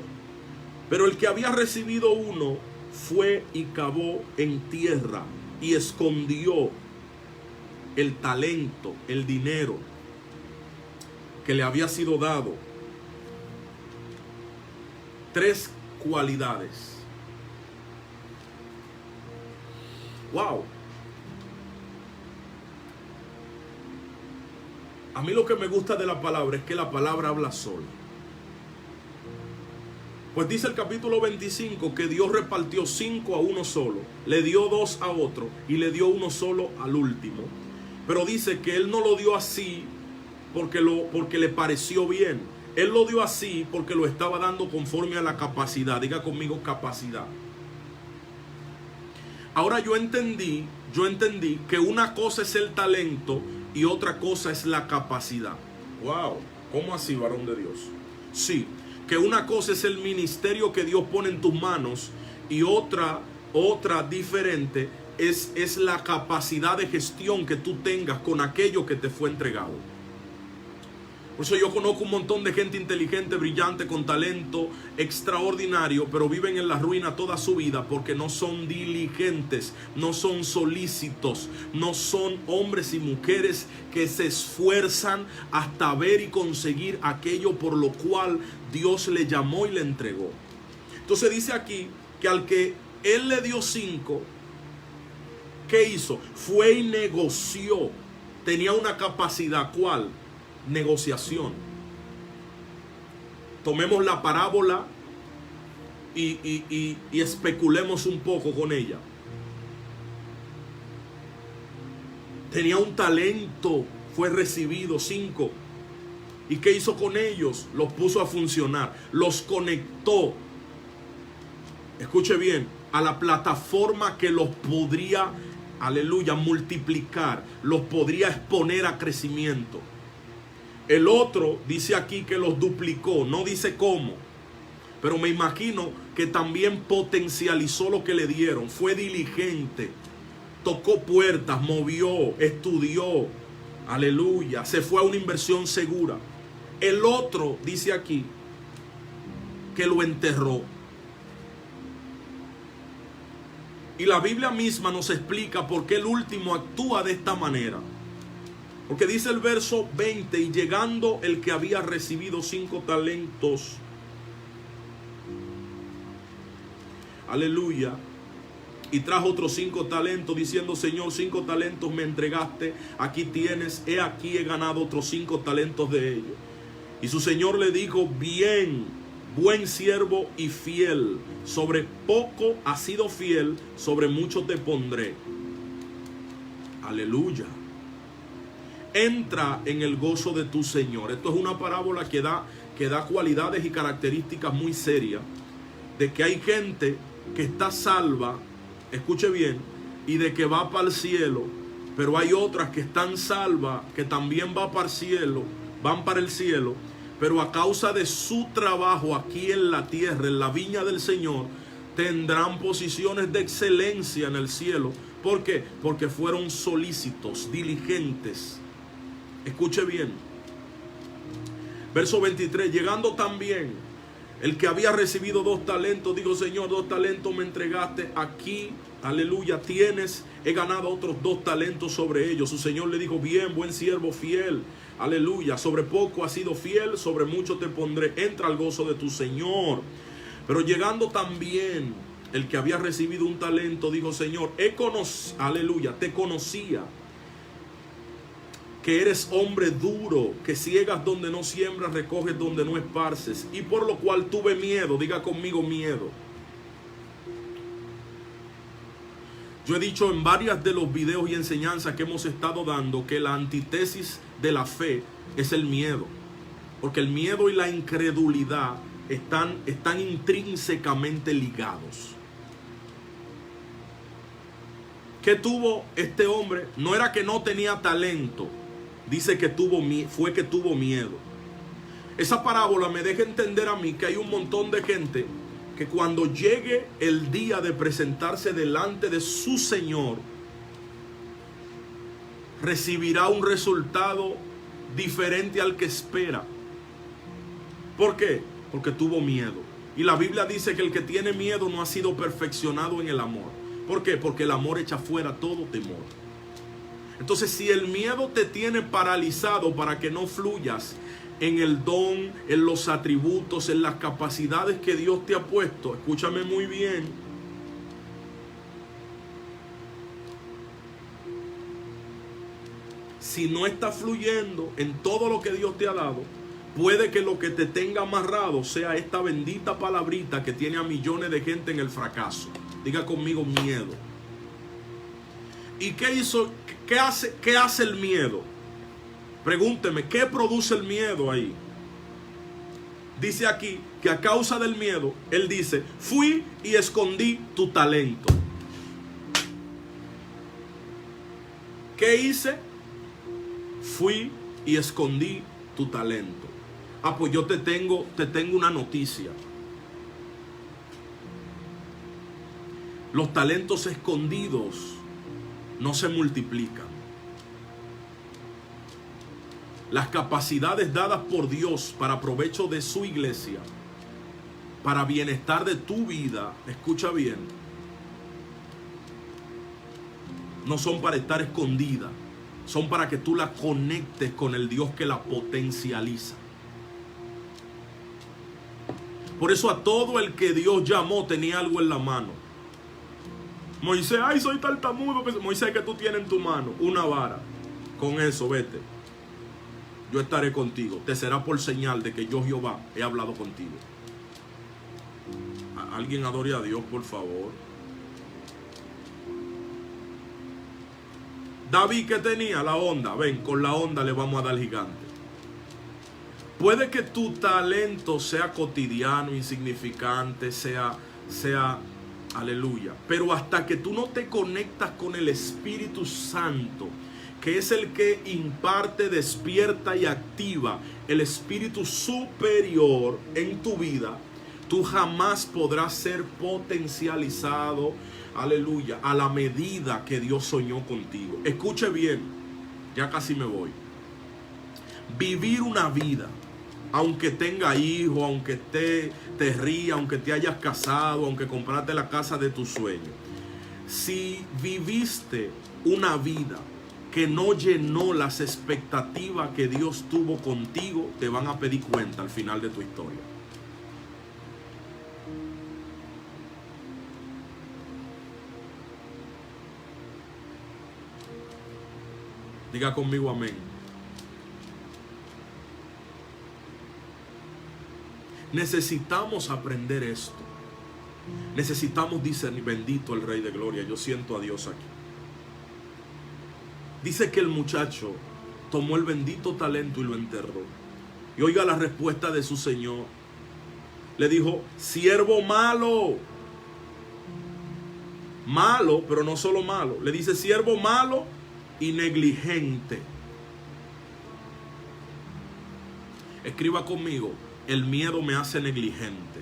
Speaker 1: Pero el que había recibido 1 fue y cavó en tierra y escondió el talento, el dinero que le había sido dado. 3 cualidades. Wow. A mí lo que me gusta de la palabra es que la palabra habla sola. Pues dice el capítulo 25 que Dios repartió 5 a uno solo, le dio 2 a otro y le dio 1 solo al último. Pero dice que Él no lo dio así porque le pareció bien. Él lo dio así porque lo estaba dando conforme a la capacidad. Diga conmigo, capacidad. Ahora yo entendí que una cosa es el talento y otra cosa es la capacidad. Wow, ¿cómo así, varón de Dios? Sí, que una cosa es el ministerio que Dios pone en tus manos y otra diferente es la capacidad de gestión que tú tengas con aquello que te fue entregado. Por eso yo conozco un montón de gente inteligente, brillante, con talento extraordinario, pero viven en la ruina toda su vida porque no son diligentes, no son solícitos, no son hombres y mujeres que se esfuerzan hasta ver y conseguir aquello por lo cual Dios le llamó y le entregó. Entonces dice aquí que al que Él le dio 5, ¿qué hizo? Fue y negoció. Tenía una capacidad, ¿cuál? Negociación. Tomemos la parábola y especulemos un poco con ella. Tenía un talento, fue recibido 5. ¿Y qué hizo con ellos? Los puso a funcionar, los conectó. Escuche bien, a la plataforma que los podría, aleluya, multiplicar, los podría exponer a crecimiento. El otro dice aquí que los duplicó, no dice cómo, pero me imagino que también potencializó lo que le dieron. Fue diligente, tocó puertas, movió, estudió, aleluya, se fue a una inversión segura. El otro dice aquí que lo enterró. Y la Biblia misma nos explica por qué el último actúa de esta manera. Porque dice el verso 20, y llegando el que había recibido 5 talentos, aleluya, y trajo otros 5 talentos, diciendo: Señor, 5 talentos me entregaste, aquí tienes, he aquí he ganado otros 5 talentos de ellos. Y su Señor le dijo: bien, buen siervo y fiel, sobre poco has sido fiel, sobre mucho te pondré. Aleluya. Entra en el gozo de tu Señor. Esto es una parábola que da cualidades y características muy serias, de que hay gente que está salva, escuche bien, y de que va para el cielo, pero hay otras que están salvas, que también van para el cielo, pero a causa de su trabajo aquí en la tierra, en la viña del Señor, tendrán posiciones de excelencia en el cielo. ¿Por qué? Porque fueron solícitos, diligentes. Escuche bien. Verso 23. Llegando también el que había recibido 2 talentos, dijo: Señor, 2 talentos me entregaste, aquí, aleluya, tienes, he ganado otros 2 talentos sobre ellos. Su Señor le dijo: bien, buen siervo fiel, aleluya, sobre poco has sido fiel, sobre mucho te pondré, entra al gozo de tu Señor. Pero llegando también el que había recibido 1 talento, dijo: Señor, aleluya, te conocía, que eres hombre duro, que ciegas donde no siembras, recoges donde no esparces, y por lo cual tuve miedo. Diga conmigo: miedo. Yo he dicho en varios de los videos y enseñanzas que hemos estado dando que la antítesis de la fe es el miedo, porque el miedo y la incredulidad están intrínsecamente ligados. ¿Qué tuvo este hombre? No era que no tenía talento, dice que tuvo miedo. Esa parábola me deja entender a mí que hay un montón de gente que cuando llegue el día de presentarse delante de su Señor, recibirá un resultado diferente al que espera. ¿Por qué? Porque tuvo miedo. Y la Biblia dice que el que tiene miedo no ha sido perfeccionado en el amor. ¿Por qué? Porque el amor echa fuera todo temor. Entonces, si el miedo te tiene paralizado para que no fluyas en el don, en los atributos, en las capacidades que Dios te ha puesto, escúchame muy bien. Si no está fluyendo en todo lo que Dios te ha dado, puede que lo que te tenga amarrado sea esta bendita palabrita que tiene a millones de gente en el fracaso. Diga conmigo: miedo. ¿Y qué hizo? ¿Qué hace el miedo? Pregúnteme, ¿qué produce el miedo ahí? Dice aquí que a causa del miedo, él dice: fui y escondí tu talento. ¿Qué hice? Fui y escondí tu talento. Ah, pues yo te tengo una noticia. Los talentos escondidos no se multiplican. Las capacidades dadas por Dios para provecho de su iglesia, para bienestar de tu vida, escucha bien, no son para estar escondidas, son para que tú las conectes con el Dios que la potencializa. Por eso a todo el que Dios llamó tenía algo en la mano. Moisés, ay, soy tartamudo. Moisés, que tú tienes en tu mano una vara. Con eso, vete. Yo estaré contigo. Te será por señal de que yo, Jehová, he hablado contigo. Alguien adore a Dios, por favor. David, que tenía la onda. Ven, con la onda le vamos a dar al gigante. Puede que tu talento sea cotidiano, insignificante, sea, aleluya. Pero hasta que tú no te conectas con el Espíritu Santo, que es el que imparte, despierta y activa el espíritu superior en tu vida, tú jamás podrás ser potencializado, aleluya, a la medida que Dios soñó contigo. Escuche bien, ya casi me voy. Vivir una vida, aunque tenga hijos, aunque te ría, aunque te hayas casado, aunque compraste la casa de tus sueños, si viviste una vida que no llenó las expectativas que Dios tuvo contigo, te van a pedir cuenta al final de tu historia. Diga conmigo amén. Necesitamos aprender esto. Necesitamos discernir. Bendito el Rey de Gloria. Yo siento a Dios aquí. Dice que el muchacho tomó el bendito talento y lo enterró. Y oiga la respuesta de su señor. Le dijo, siervo malo. Malo, pero no solo malo. Le dice, siervo malo y negligente. Escriba conmigo. El miedo me hace negligente.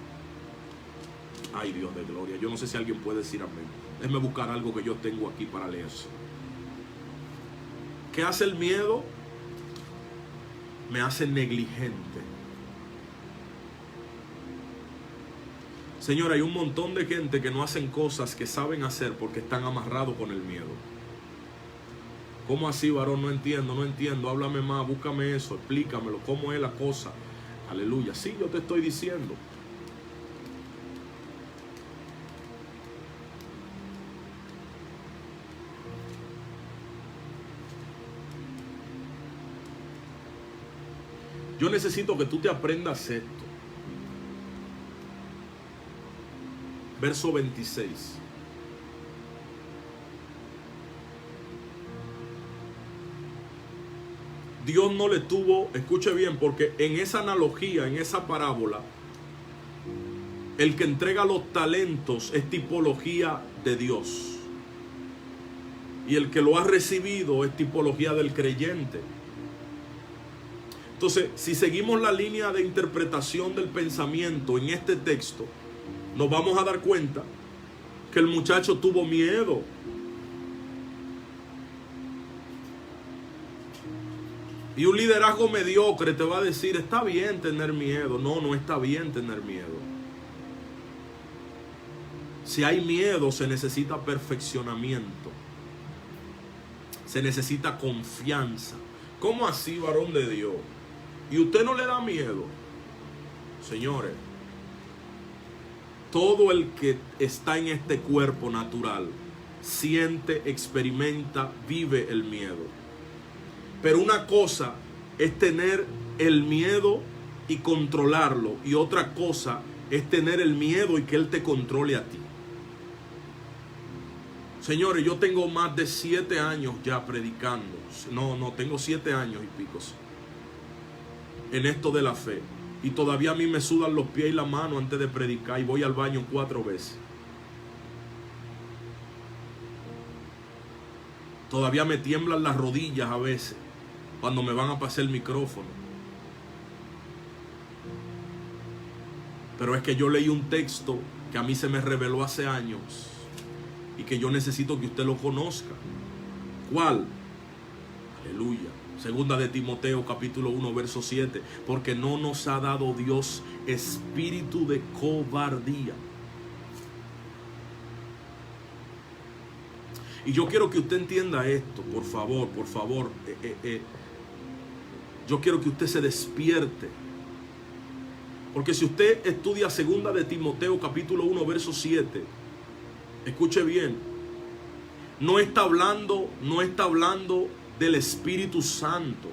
Speaker 1: Ay, Dios de gloria. Yo no sé si alguien puede decir amén. Déjeme buscar algo que yo tengo aquí para leer eso. ¿Qué hace el miedo? Me hace negligente. Señor, hay un montón de gente que no hacen cosas que saben hacer porque están amarrados con el miedo. ¿Cómo así, varón? No entiendo. Háblame más, búscame eso, explícamelo. ¿Cómo es la cosa? Aleluya. Sí, yo te estoy diciendo. Yo necesito que tú te aprendas esto. Verso 26. Dios no le tuvo, escuche bien, porque en esa analogía, en esa parábola, el que entrega los talentos es tipología de Dios. Y el que lo ha recibido es tipología del creyente. Entonces, si seguimos la línea de interpretación del pensamiento en este texto, nos vamos a dar cuenta que el muchacho tuvo miedo. Y un liderazgo mediocre te va a decir, está bien tener miedo. No, no está bien tener miedo. Si hay miedo, se necesita perfeccionamiento. Se necesita confianza. ¿Cómo así, varón de Dios? ¿Y usted no le da miedo? Señores, todo el que está en este cuerpo natural siente, experimenta, vive el miedo. Pero una cosa es tener el miedo y controlarlo. Y otra cosa es tener el miedo y que Él te controle a ti. Señores, yo tengo más de 7 años ya predicando. No, tengo 7 años y picos en esto de la fe. Y todavía a mí me sudan los pies y la mano antes de predicar. Y voy al baño 4 veces. Todavía me tiemblan las rodillas a veces cuando me van a pasar el micrófono. Pero es que yo leí un texto que a mí se me reveló hace años y que yo necesito que usted lo conozca. ¿Cuál? Aleluya. Segunda de Timoteo capítulo 1 verso 7. Porque no nos ha dado Dios espíritu de cobardía. Y yo quiero que usted entienda esto, por favor, por favor. Yo quiero que usted se despierte. Porque si usted estudia segunda de Timoteo capítulo 1 verso 7, escuche bien, no está hablando del Espíritu Santo.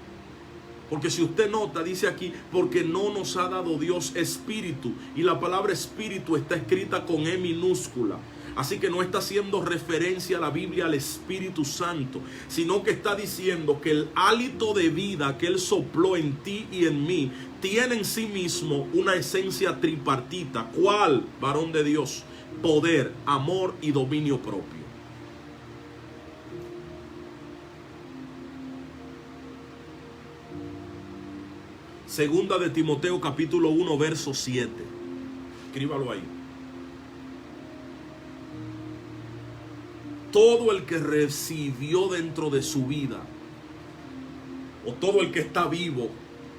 Speaker 1: Porque si usted nota, dice aquí, porque no nos ha dado Dios espíritu. Y la palabra espíritu está escrita con E minúscula. Así que no está haciendo referencia a la Biblia al Espíritu Santo, sino que está diciendo que el hálito de vida que Él sopló en ti y en mí tiene en sí mismo una esencia tripartita. ¿Cuál, varón de Dios? Poder, amor y dominio propio. Segunda de Timoteo capítulo 1 verso 7. Escríbalo ahí. Todo el que recibió dentro de su vida, o todo el que está vivo,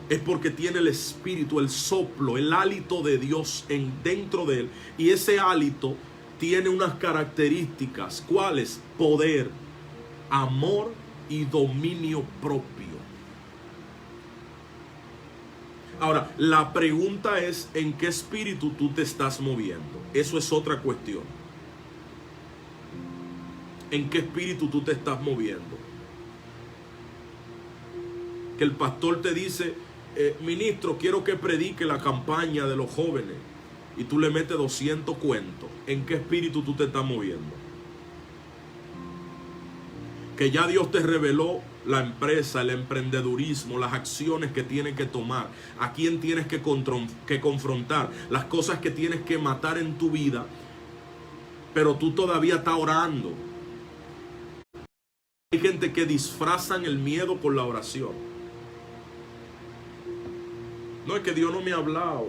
Speaker 1: es porque tiene el espíritu, el soplo, el hálito de Dios dentro de él. Y ese hálito tiene unas características. ¿Cuáles? Poder, amor y dominio propio. Ahora, la pregunta es, ¿en qué espíritu tú te estás moviendo? Eso es otra cuestión. ¿En qué espíritu tú te estás moviendo? Que el pastor te dice, ministro, quiero que predique la campaña de los jóvenes. Y tú le metes 200 cuentos. ¿En qué espíritu tú te estás moviendo? Que ya Dios te reveló la empresa, el emprendedurismo, las acciones que tienes que tomar, a quién tienes que confrontar, las cosas que tienes que matar en tu vida, pero tú todavía estás orando. Hay gente que disfrazan el miedo con la oración. No, es que Dios no me ha hablado.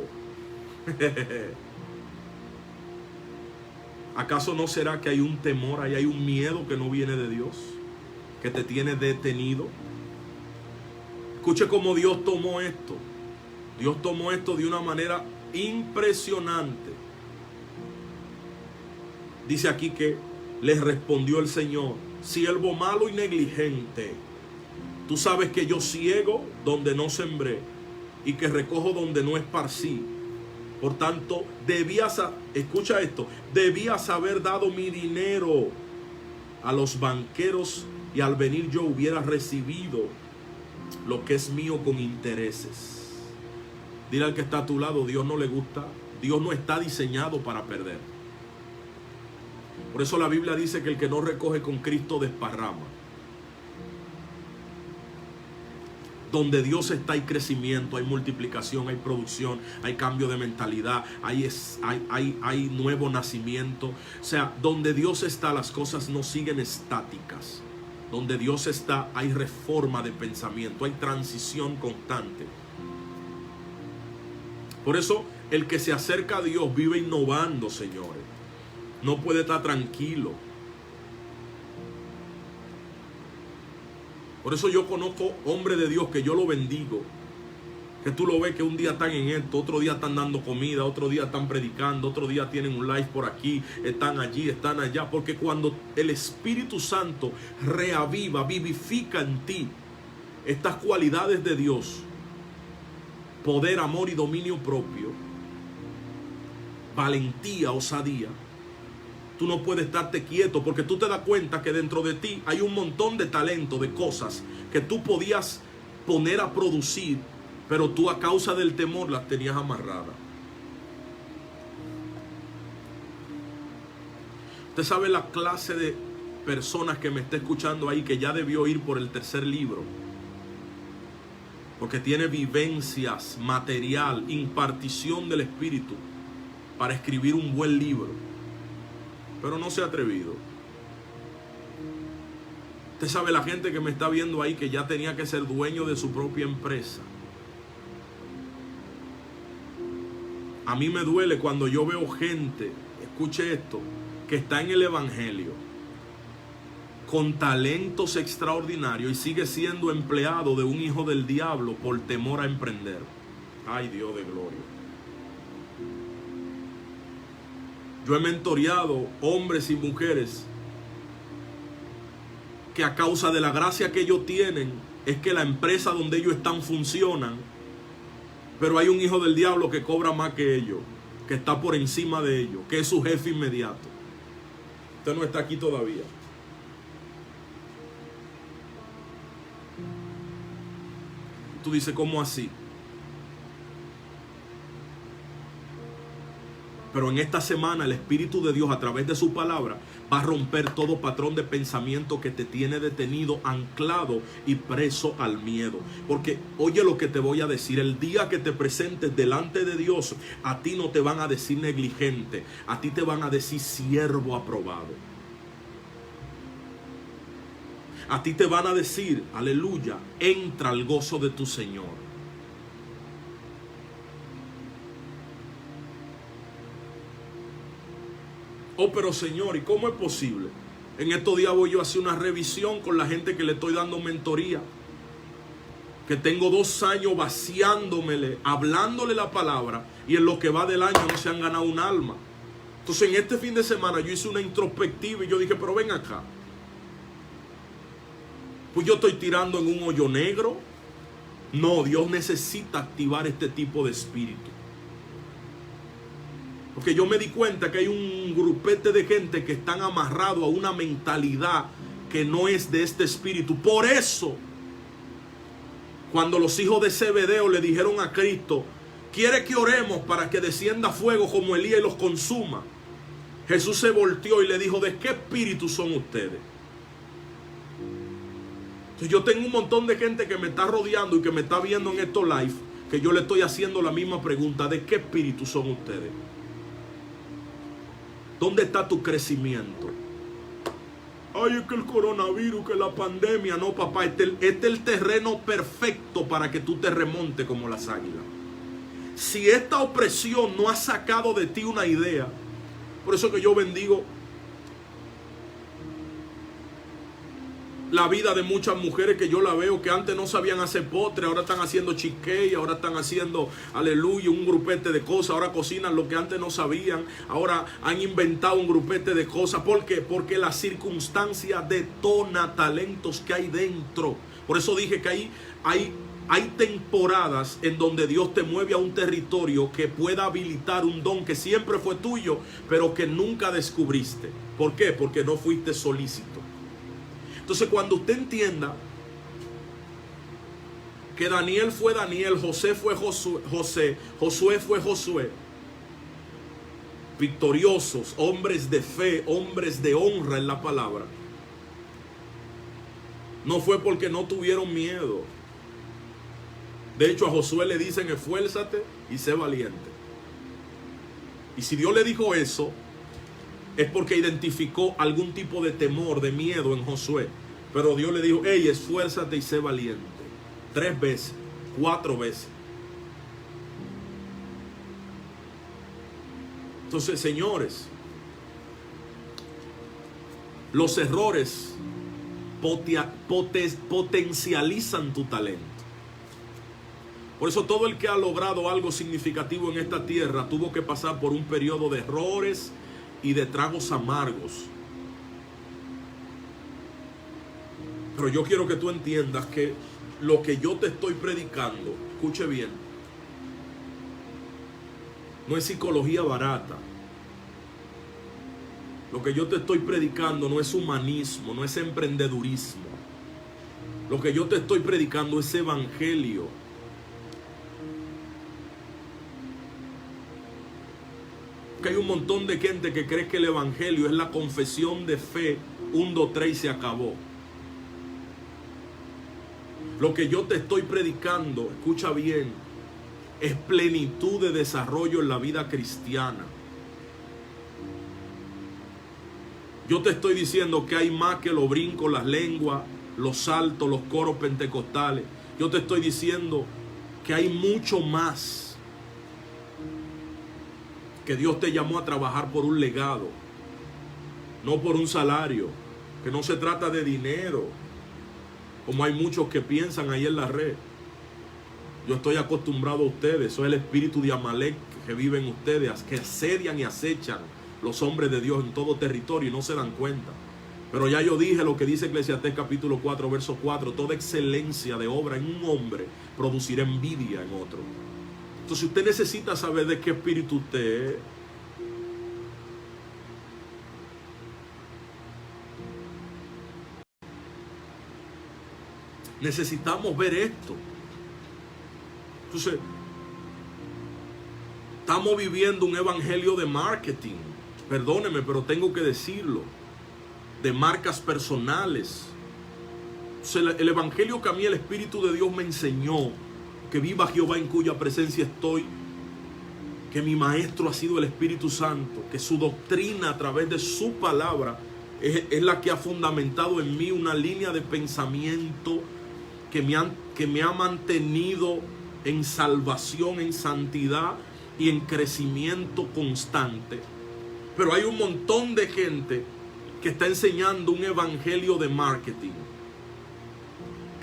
Speaker 1: ¿Acaso no será que hay un temor, hay un miedo que no viene de Dios, que te tiene detenido? Escuche cómo Dios tomó esto. Dios tomó esto de una manera impresionante. Dice aquí que les respondió el Señor: siervo malo y negligente, tú sabes que yo ciego donde no sembré y que recojo donde no esparcí. Por tanto, escucha esto, debías haber dado mi dinero a los banqueros y al venir yo hubiera recibido lo que es mío con intereses. Dile al que está a tu lado, Dios no le gusta, Dios no está diseñado para perder. Por eso la Biblia dice que el que no recoge con Cristo desparrama. Donde Dios está hay crecimiento, hay multiplicación, hay producción, hay cambio de mentalidad, hay nuevo nacimiento. O sea, donde Dios está las cosas no siguen estáticas. Donde Dios está hay reforma de pensamiento, hay transición constante. Por eso el que se acerca a Dios vive innovando, señores. No puede estar tranquilo. Por eso yo conozco hombres de Dios que yo lo bendigo. Que tú lo ves que un día están en esto, otro día están dando comida, otro día están predicando, otro día tienen un live por aquí, están allí, están allá. Porque cuando el Espíritu Santo reaviva, vivifica en ti estas cualidades de Dios, poder, amor y dominio propio, valentía, osadía, tú no puedes estarte quieto, porque tú te das cuenta que dentro de ti hay un montón de talento, de cosas que tú podías poner a producir, pero tú a causa del temor las tenías amarradas. Usted sabe la clase de personas que me está escuchando ahí que ya debió ir por el tercer libro, porque tiene vivencias, material, impartición del Espíritu para escribir un buen libro, pero no se ha atrevido. Usted sabe la gente que me está viendo ahí que ya tenía que ser dueño de su propia empresa. A mí me duele cuando yo veo gente, escuche esto, que está en el evangelio, con talentos extraordinarios y sigue siendo empleado de un hijo del diablo por temor a emprender. Ay, Dios de gloria. Yo he mentoreado hombres y mujeres que a causa de la gracia que ellos tienen es que la empresa donde ellos están funcionan, pero hay un hijo del diablo que cobra más que ellos, que está por encima de ellos, que es su jefe inmediato. Usted no está aquí todavía. Tú dices, ¿cómo así? Pero en esta semana el Espíritu de Dios a través de su palabra va a romper todo patrón de pensamiento que te tiene detenido, anclado y preso al miedo. Porque oye lo que te voy a decir, el día que te presentes delante de Dios, a ti no te van a decir negligente, a ti te van a decir siervo aprobado. A ti te van a decir, aleluya, entra al gozo de tu Señor. Oh, pero Señor, ¿y cómo es posible? En estos días voy yo a hacer una revisión con la gente que le estoy dando mentoría. Que tengo 2 años vaciándomele, hablándole la palabra, y en lo que va del año no se han ganado un alma. Entonces en este fin de semana yo hice una introspectiva y yo dije, pero ven acá. Pues yo estoy tirando en un hoyo negro. No, Dios necesita activar este tipo de espíritu. Porque yo me di cuenta que hay un grupete de gente que están amarrados a una mentalidad que no es de este espíritu. Por eso, cuando los hijos de Zebedeo le dijeron a Cristo, ¿quiere que oremos para que descienda fuego como Elías y los consuma? Jesús se volteó y le dijo, ¿de qué espíritu son ustedes? Entonces yo tengo un montón de gente que me está rodeando y que me está viendo en estos live, que yo le estoy haciendo la misma pregunta, ¿de qué espíritu son ustedes? ¿Dónde está tu crecimiento? Ay, es que el coronavirus, que la pandemia. No, papá, este es el terreno perfecto para que tú te remontes como las águilas. Si esta opresión no ha sacado de ti una idea, por eso que yo bendigo la vida de muchas mujeres que yo la veo que antes no sabían hacer postre, ahora están haciendo cheesecake, ahora están haciendo, aleluya, un grupete de cosas, ahora cocinan lo que antes no sabían, ahora han inventado un grupete de cosas. ¿Por qué? Porque la circunstancia detona talentos que hay dentro. Por eso dije que hay temporadas en donde Dios te mueve a un territorio que pueda habilitar un don que siempre fue tuyo, pero que nunca descubriste. ¿Por qué? Porque no fuiste solícito. Entonces, cuando usted entienda que Daniel fue Daniel, José fue José, Josué fue Josué, victoriosos, hombres de fe, hombres de honra en la palabra, no fue porque no tuvieron miedo. De hecho, a Josué le dicen, esfuérzate y sé valiente. Y si Dios le dijo eso, es porque identificó algún tipo de temor, de miedo en Josué. Pero Dios le dijo, hey, esfuérzate y sé valiente. 3 veces, 4 veces. Entonces, señores, los errores potencializan tu talento. Por eso todo el que ha logrado algo significativo en esta tierra tuvo que pasar por un periodo de errores y de tragos amargos. Pero yo quiero que tú entiendas que lo que yo te estoy predicando, escuche bien, no es psicología barata. Lo que yo te estoy predicando no es humanismo, no es emprendedurismo. Lo que yo te estoy predicando es evangelio. Que hay un montón de gente que cree que el evangelio es la confesión de fe, 1, 2, 3 y se acabó. Lo que yo te estoy predicando, escucha bien, es plenitud de desarrollo en la vida cristiana. Yo te estoy diciendo que hay más que los brincos, las lenguas, los saltos, los coros pentecostales. Yo te estoy diciendo que hay mucho más. Que Dios te llamó a trabajar por un legado, no por un salario. Que no se trata de dinero, como hay muchos que piensan ahí en la red. Yo estoy acostumbrado a ustedes, soy el espíritu de Amalek que vive en ustedes, que asedian y acechan los hombres de Dios en todo territorio y no se dan cuenta. Pero ya yo dije lo que dice Eclesiastés capítulo 4, verso 4, toda excelencia de obra en un hombre producirá envidia en otro. Entonces usted necesita saber de qué espíritu usted es. Necesitamos ver esto. Entonces, estamos viviendo un evangelio de marketing. Perdóneme, pero tengo que decirlo. De marcas personales. Entonces, el evangelio que a mí el Espíritu de Dios me enseñó, que viva Jehová en cuya presencia estoy, que mi maestro ha sido el Espíritu Santo, que su doctrina a través de su palabra es la que ha fundamentado en mí una línea de pensamiento que me ha mantenido en salvación, en santidad y en crecimiento constante. Pero hay un montón de gente que está enseñando un evangelio de marketing,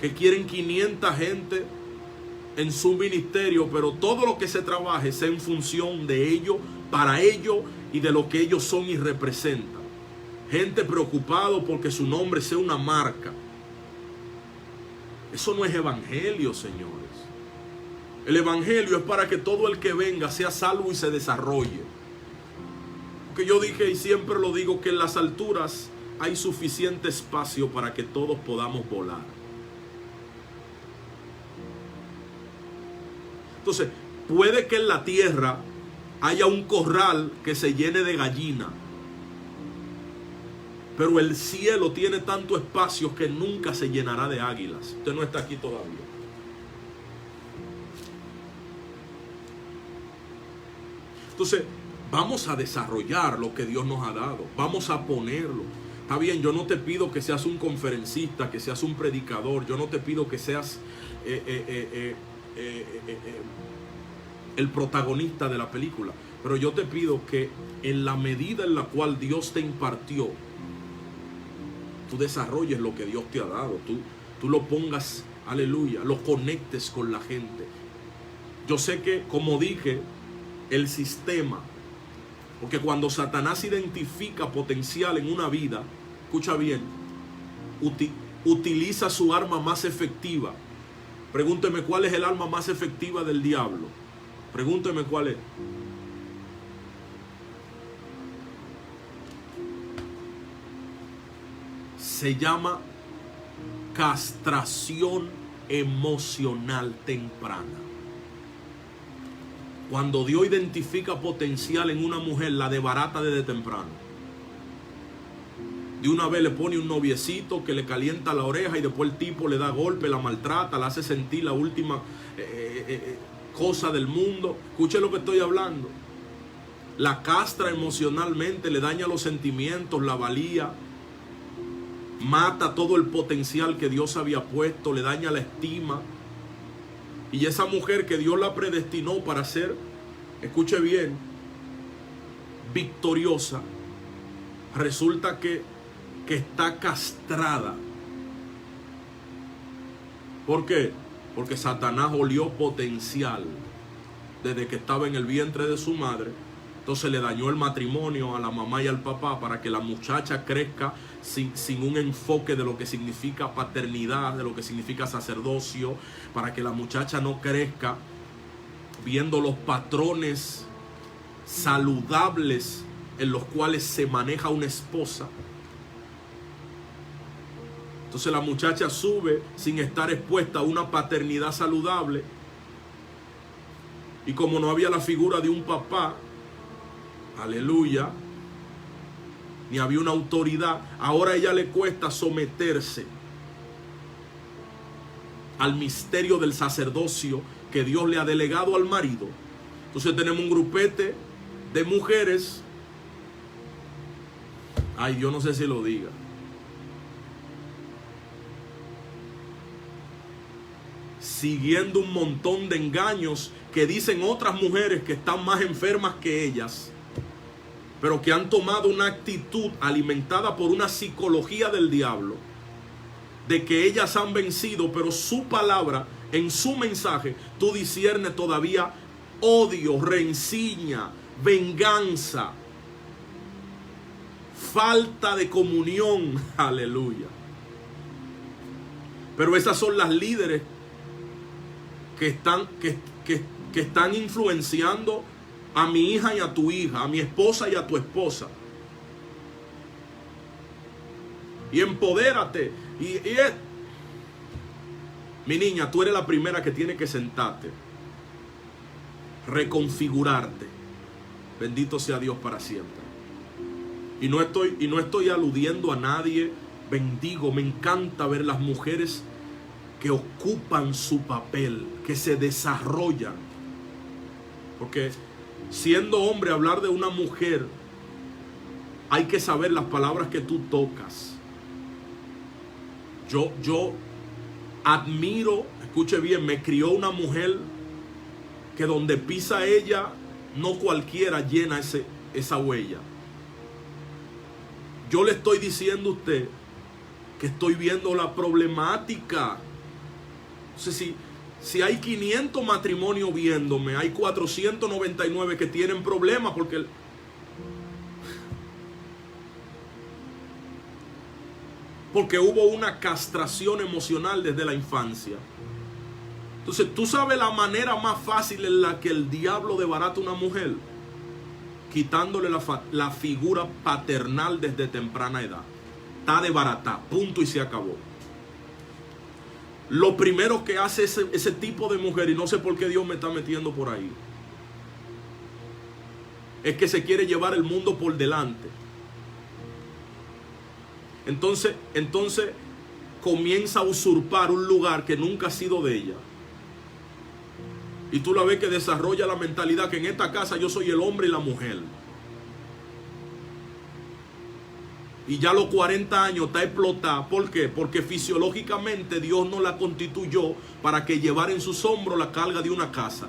Speaker 1: que quieren 500 gente en su ministerio, pero todo lo que se trabaje sea en función de ellos, para ellos y de lo que ellos son y representan. Gente preocupado porque su nombre sea una marca. Eso no es evangelio, señores. El evangelio es para que todo el que venga sea salvo y se desarrolle. Porque yo dije y siempre lo digo, que en las alturas hay suficiente espacio para que todos podamos volar. Entonces, puede que en la tierra haya un corral que se llene de gallinas, pero el cielo tiene tanto espacio que nunca se llenará de águilas. Usted no está aquí todavía. Entonces, vamos a desarrollar lo que Dios nos ha dado. Vamos a ponerlo. Está bien, yo no te pido que seas un conferencista, que seas un predicador. Yo no te pido que seas el protagonista de la película. Pero yo te pido que en la medida en la cual Dios te impartió, tú desarrolles lo que Dios te ha dado. Tú lo pongas, aleluya, lo conectes con la gente. Yo sé que, como dije, el sistema, porque cuando Satanás identifica potencial en una vida, escucha bien, utiliza su arma más efectiva. Pregúnteme cuál es el arma más efectiva del diablo. Pregúnteme cuál es. Se llama castración emocional temprana. Cuando Dios identifica potencial en una mujer, la desbarata desde temprano. De una vez le pone un noviecito que le calienta la oreja y después el tipo le da golpe, la maltrata, la hace sentir la última cosa del mundo. Escuche lo que estoy hablando. La castra emocionalmente, le daña los sentimientos, la valía. Mata todo el potencial que Dios había puesto, le daña la estima. Y esa mujer que Dios la predestinó para ser, escuche bien, victoriosa, resulta que está castrada. ¿Por qué? Porque Satanás olió potencial desde que estaba en el vientre de su madre. Entonces le dañó el matrimonio a la mamá y al papá para que la muchacha crezca sin un enfoque de lo que significa paternidad, de lo que significa sacerdocio, para que la muchacha no crezca viendo los patrones saludables en los cuales se maneja una esposa. Entonces la muchacha sube sin estar expuesta a una paternidad saludable, y como no había la figura de un papá, aleluya, ni había una autoridad, ahora a ella le cuesta someterse al misterio del sacerdocio que Dios le ha delegado al marido. Entonces tenemos un grupete de mujeres, ay, yo no sé si lo diga, siguiendo un montón de engaños que dicen otras mujeres que están más enfermas que ellas, pero que han tomado una actitud alimentada por una psicología del diablo, de que ellas han vencido, pero su palabra, en su mensaje, tú disiernes todavía odio, rencilla, venganza, falta de comunión. Aleluya. Pero esas son las líderes que están influenciando a mi hija y a tu hija, a mi esposa y a tu esposa. Y empodérate. Mi niña, tú eres la primera que tiene que sentarte, reconfigurarte. Bendito sea Dios para siempre. Y no estoy aludiendo a nadie. Bendigo, me encanta ver las mujeres que ocupan su papel, que se desarrollan. Porque siendo hombre, hablar de una mujer, hay que saber las palabras que tú tocas. Yo admiro, escuche bien, me crió una mujer que donde pisa ella, no cualquiera llena esa huella. Yo le estoy diciendo a usted que estoy viendo la problemática. Entonces, si hay 500 matrimonios viéndome, hay 499 que tienen problemas porque hubo una castración emocional desde la infancia. Entonces, tú sabes la manera más fácil en la que el diablo desbarata a una mujer, quitándole la figura paternal desde temprana edad. Está desbaratada, punto, y se acabó. Lo primero que hace ese tipo de mujer, y no sé por qué Dios me está metiendo por ahí, es que se quiere llevar el mundo por delante. Entonces comienza a usurpar un lugar que nunca ha sido de ella. Y tú la ves que desarrolla la mentalidad que en esta casa yo soy el hombre y la mujer. Y ya a los 40 años está explotada. ¿Por qué? Porque fisiológicamente Dios no la constituyó para que llevara en sus hombros la carga de una casa.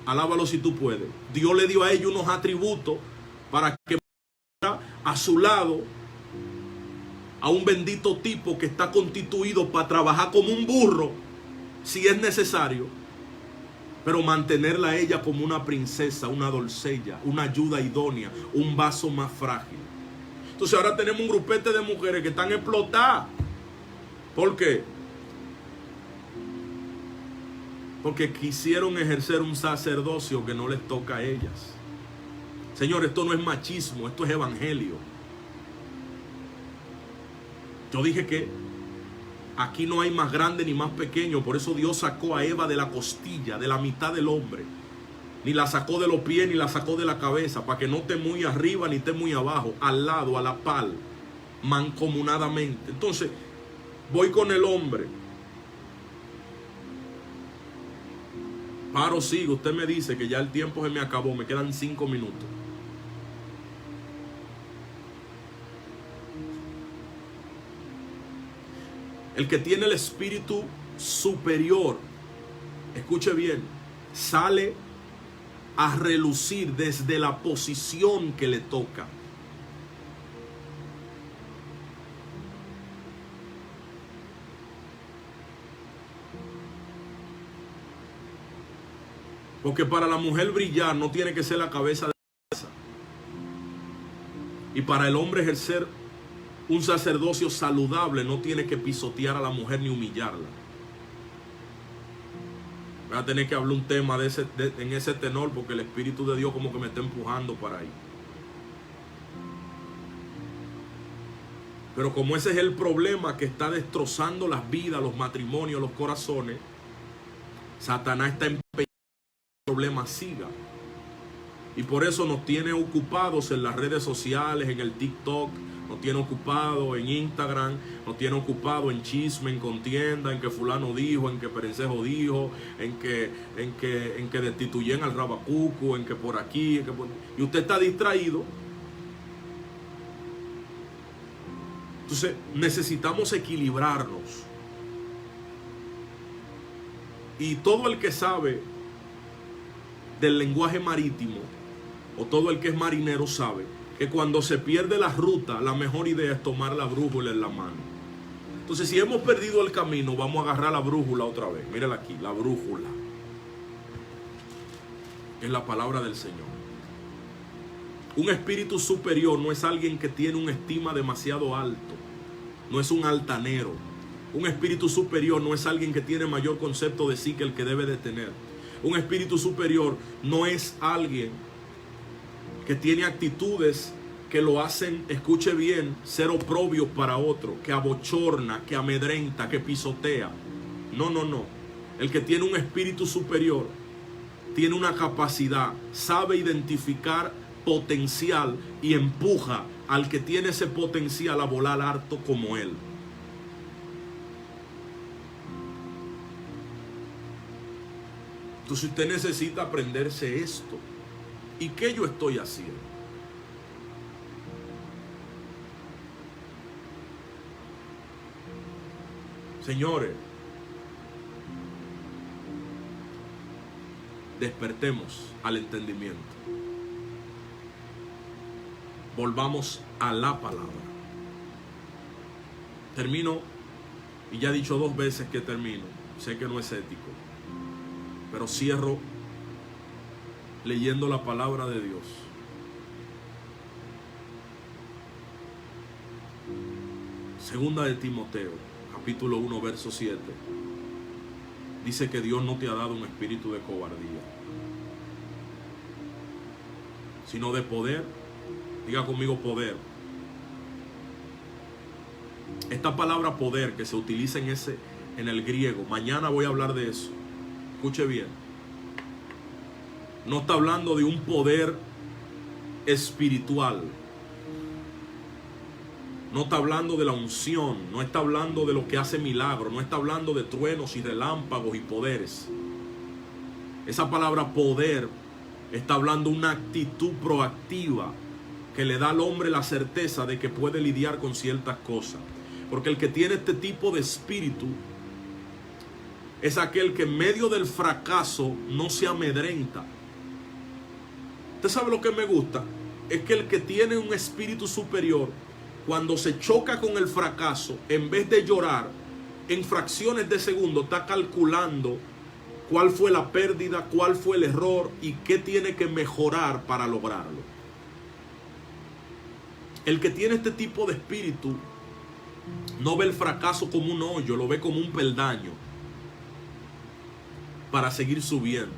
Speaker 1: Alábalo si tú puedes. Dios le dio a ella unos atributos para que a su lado a un bendito tipo que está constituido para trabajar como un burro, si es necesario, pero mantenerla a ella como una princesa, una doncella, una ayuda idónea, un vaso más frágil. Entonces ahora tenemos un grupete de mujeres que están explotadas. ¿Por qué? Porque quisieron ejercer un sacerdocio que no les toca a ellas. Señor, esto no es machismo, esto es evangelio. Yo dije que aquí no hay más grande ni más pequeño. Por eso Dios sacó a Eva de la costilla, de la mitad del hombre. Ni la sacó de los pies, ni la sacó de la cabeza, para que no esté muy arriba, ni esté muy abajo, al lado, a la par, mancomunadamente. Entonces, voy con el hombre. Paro, sigo. Usted me dice que ya el tiempo se me acabó, me quedan 5 minutos. El que tiene el espíritu superior, escuche bien, sale a relucir desde la posición que le toca. Porque para la mujer brillar no tiene que ser la cabeza de la cabeza. Y para el hombre ejercer un sacerdocio saludable no tiene que pisotear a la mujer ni humillarla. Voy a tener que hablar un tema en ese tenor, porque el Espíritu de Dios como que me está empujando para ahí. Pero como ese es el problema que está destrozando las vidas, los matrimonios, los corazones, Satanás está empeñado en que el problema siga. Y por eso nos tiene ocupados en las redes sociales, en el TikTok, nos tiene ocupado en Instagram, nos tiene ocupado en chisme, en contienda, en que fulano dijo, en que Perencejo dijo, en que destituyen al Rabacucu, en que por aquí, y usted está distraído. Entonces necesitamos equilibrarnos. Y todo el que sabe del lenguaje marítimo o todo el que es marinero sabe que cuando se pierde la ruta, la mejor idea es tomar la brújula en la mano. Entonces, si hemos perdido el camino, vamos a agarrar la brújula otra vez. Mírala aquí, la brújula. Es la palabra del Señor. Un espíritu superior no es alguien que tiene una estima demasiado alto. No es un altanero. Un espíritu superior no es alguien que tiene mayor concepto de sí que el que debe de tener. Un espíritu superior no es alguien que tiene actitudes que lo hacen, escuche bien, ser oprobio para otro, que abochorna, que amedrenta, que pisotea. No, no, no. El que tiene un espíritu superior tiene una capacidad, sabe identificar potencial y empuja al que tiene ese potencial a volar alto como él. Entonces usted necesita aprenderse esto. ¿Y qué yo estoy haciendo? Señores, despertemos al entendimiento. Volvamos a la palabra. Termino, y ya he dicho 2 veces que termino. Sé que no es ético, pero cierro leyendo la palabra de Dios. Segunda de Timoteo, capítulo 1, verso 7. Dice que Dios no te ha dado un espíritu de cobardía, sino de poder. Diga conmigo poder. Esta palabra poder que se utiliza en el griego, mañana voy a hablar de eso. Escuche bien. No está hablando de un poder espiritual. No está hablando de la unción. No está hablando de lo que hace milagros. No está hablando de truenos y relámpagos y poderes. Esa palabra poder está hablando de una actitud proactiva que le da al hombre la certeza de que puede lidiar con ciertas cosas. Porque el que tiene este tipo de espíritu es aquel que en medio del fracaso no se amedrenta. ¿Usted sabe lo que me gusta? Es que el que tiene un espíritu superior, cuando se choca con el fracaso, en vez de llorar, en fracciones de segundo está calculando cuál fue la pérdida, cuál fue el error y qué tiene que mejorar para lograrlo. El que tiene este tipo de espíritu no ve el fracaso como un hoyo, lo ve como un peldaño para seguir subiendo.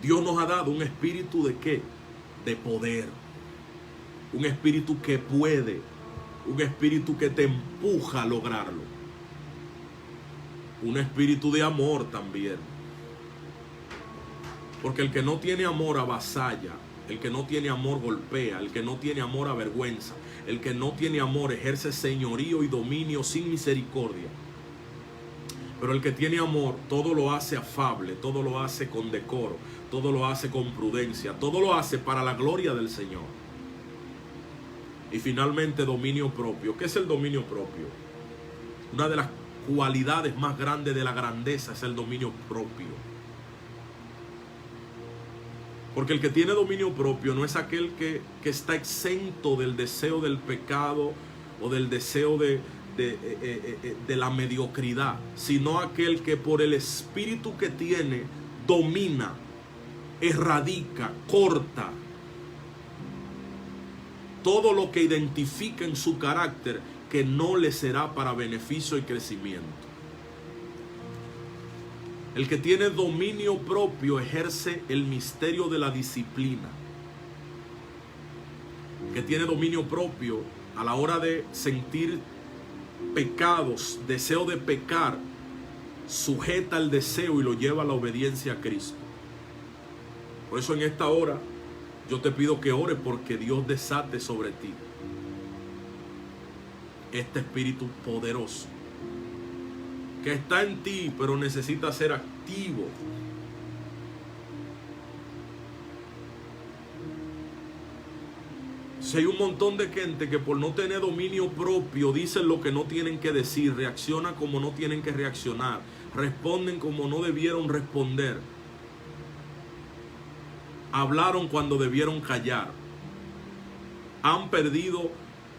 Speaker 1: Dios nos ha dado un espíritu de ¿qué? De poder. Un espíritu que puede, un espíritu que te empuja a lograrlo. Un espíritu de amor también. Porque el que no tiene amor avasalla. El que no tiene amor golpea, el que no tiene amor avergüenza, el que no tiene amor ejerce señorío y dominio sin misericordia. Pero el que tiene amor todo lo hace afable, todo lo hace con decoro, todo lo hace con prudencia, todo lo hace para la gloria del Señor. Y finalmente dominio propio. ¿Qué es el dominio propio? Una de las cualidades más grandes de la grandeza es el dominio propio. Porque el que tiene dominio propio no es aquel que está exento del deseo del pecado o del deseo de la mediocridad, sino aquel que por el espíritu que tiene domina, erradica, corta todo lo que identifica en su carácter que no le será para beneficio y crecimiento. El que tiene dominio propio ejerce el misterio de la disciplina. El que tiene dominio propio a la hora de sentir pecados, deseo de pecar, sujeta el deseo y lo lleva a la obediencia a Cristo. Por eso en esta hora yo te pido que ores porque Dios desate sobre ti este espíritu poderoso que está en ti, pero necesita ser activo. Si hay un montón de gente que por no tener dominio propio dicen lo que no tienen que decir, reaccionan como no tienen que reaccionar, responden como no debieron responder. hablaron cuando debieron callar, han perdido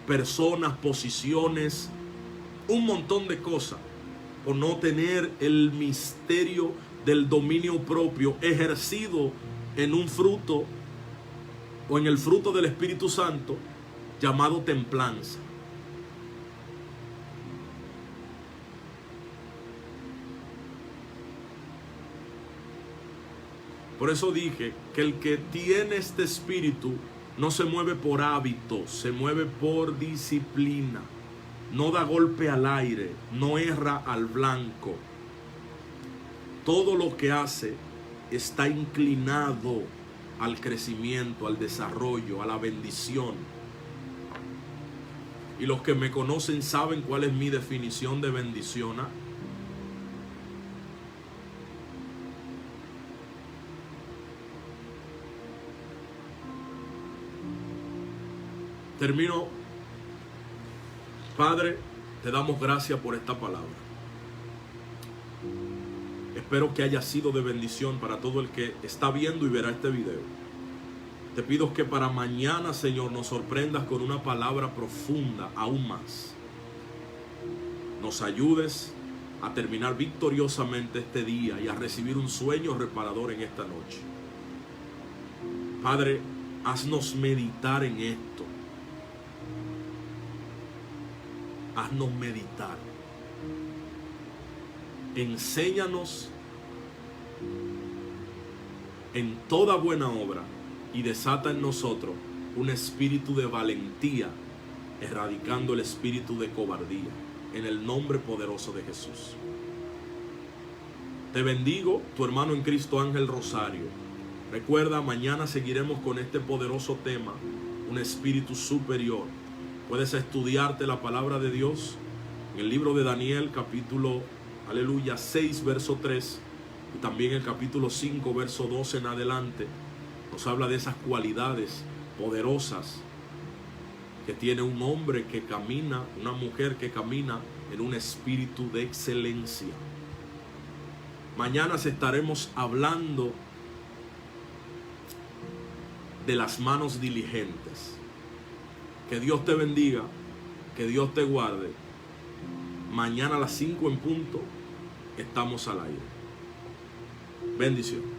Speaker 1: personas, posiciones, un montón de cosas por no tener el misterio del dominio propio ejercido en un fruto o en el fruto del Espíritu Santo llamado templanza. Por eso dije que el que tiene este espíritu no se mueve por hábito, se mueve por disciplina. No da golpe al aire, no erra al blanco. Todo lo que hace está inclinado al crecimiento, al desarrollo, a la bendición. Y los que me conocen saben cuál es mi definición de bendición. Termino. Padre, te damos gracias por esta palabra. Espero que haya sido de bendición para todo el que está viendo y verá este video. Te pido que para mañana, Señor, nos sorprendas con una palabra profunda aún más. Nos ayudes a terminar victoriosamente este día y a recibir un sueño reparador en esta noche. Padre, haznos meditar en esto. Haznos meditar. Enséñanos en toda buena obra y desata en nosotros un espíritu de valentía, erradicando el espíritu de cobardía, en el nombre poderoso de Jesús. Te bendigo, tu hermano en Cristo Ángel Rosario. Recuerda, mañana seguiremos con este poderoso tema, un espíritu superior. Puedes estudiarte la palabra de Dios en el libro de Daniel, capítulo, 6, verso 3, y también el capítulo 5, verso 12 en adelante. Nos habla de esas cualidades poderosas que tiene un hombre que camina, una mujer que camina en un espíritu de excelencia. Mañana estaremos hablando de las manos diligentes. Que Dios te bendiga, que Dios te guarde. Mañana a las 5 en punto estamos al aire. Bendición.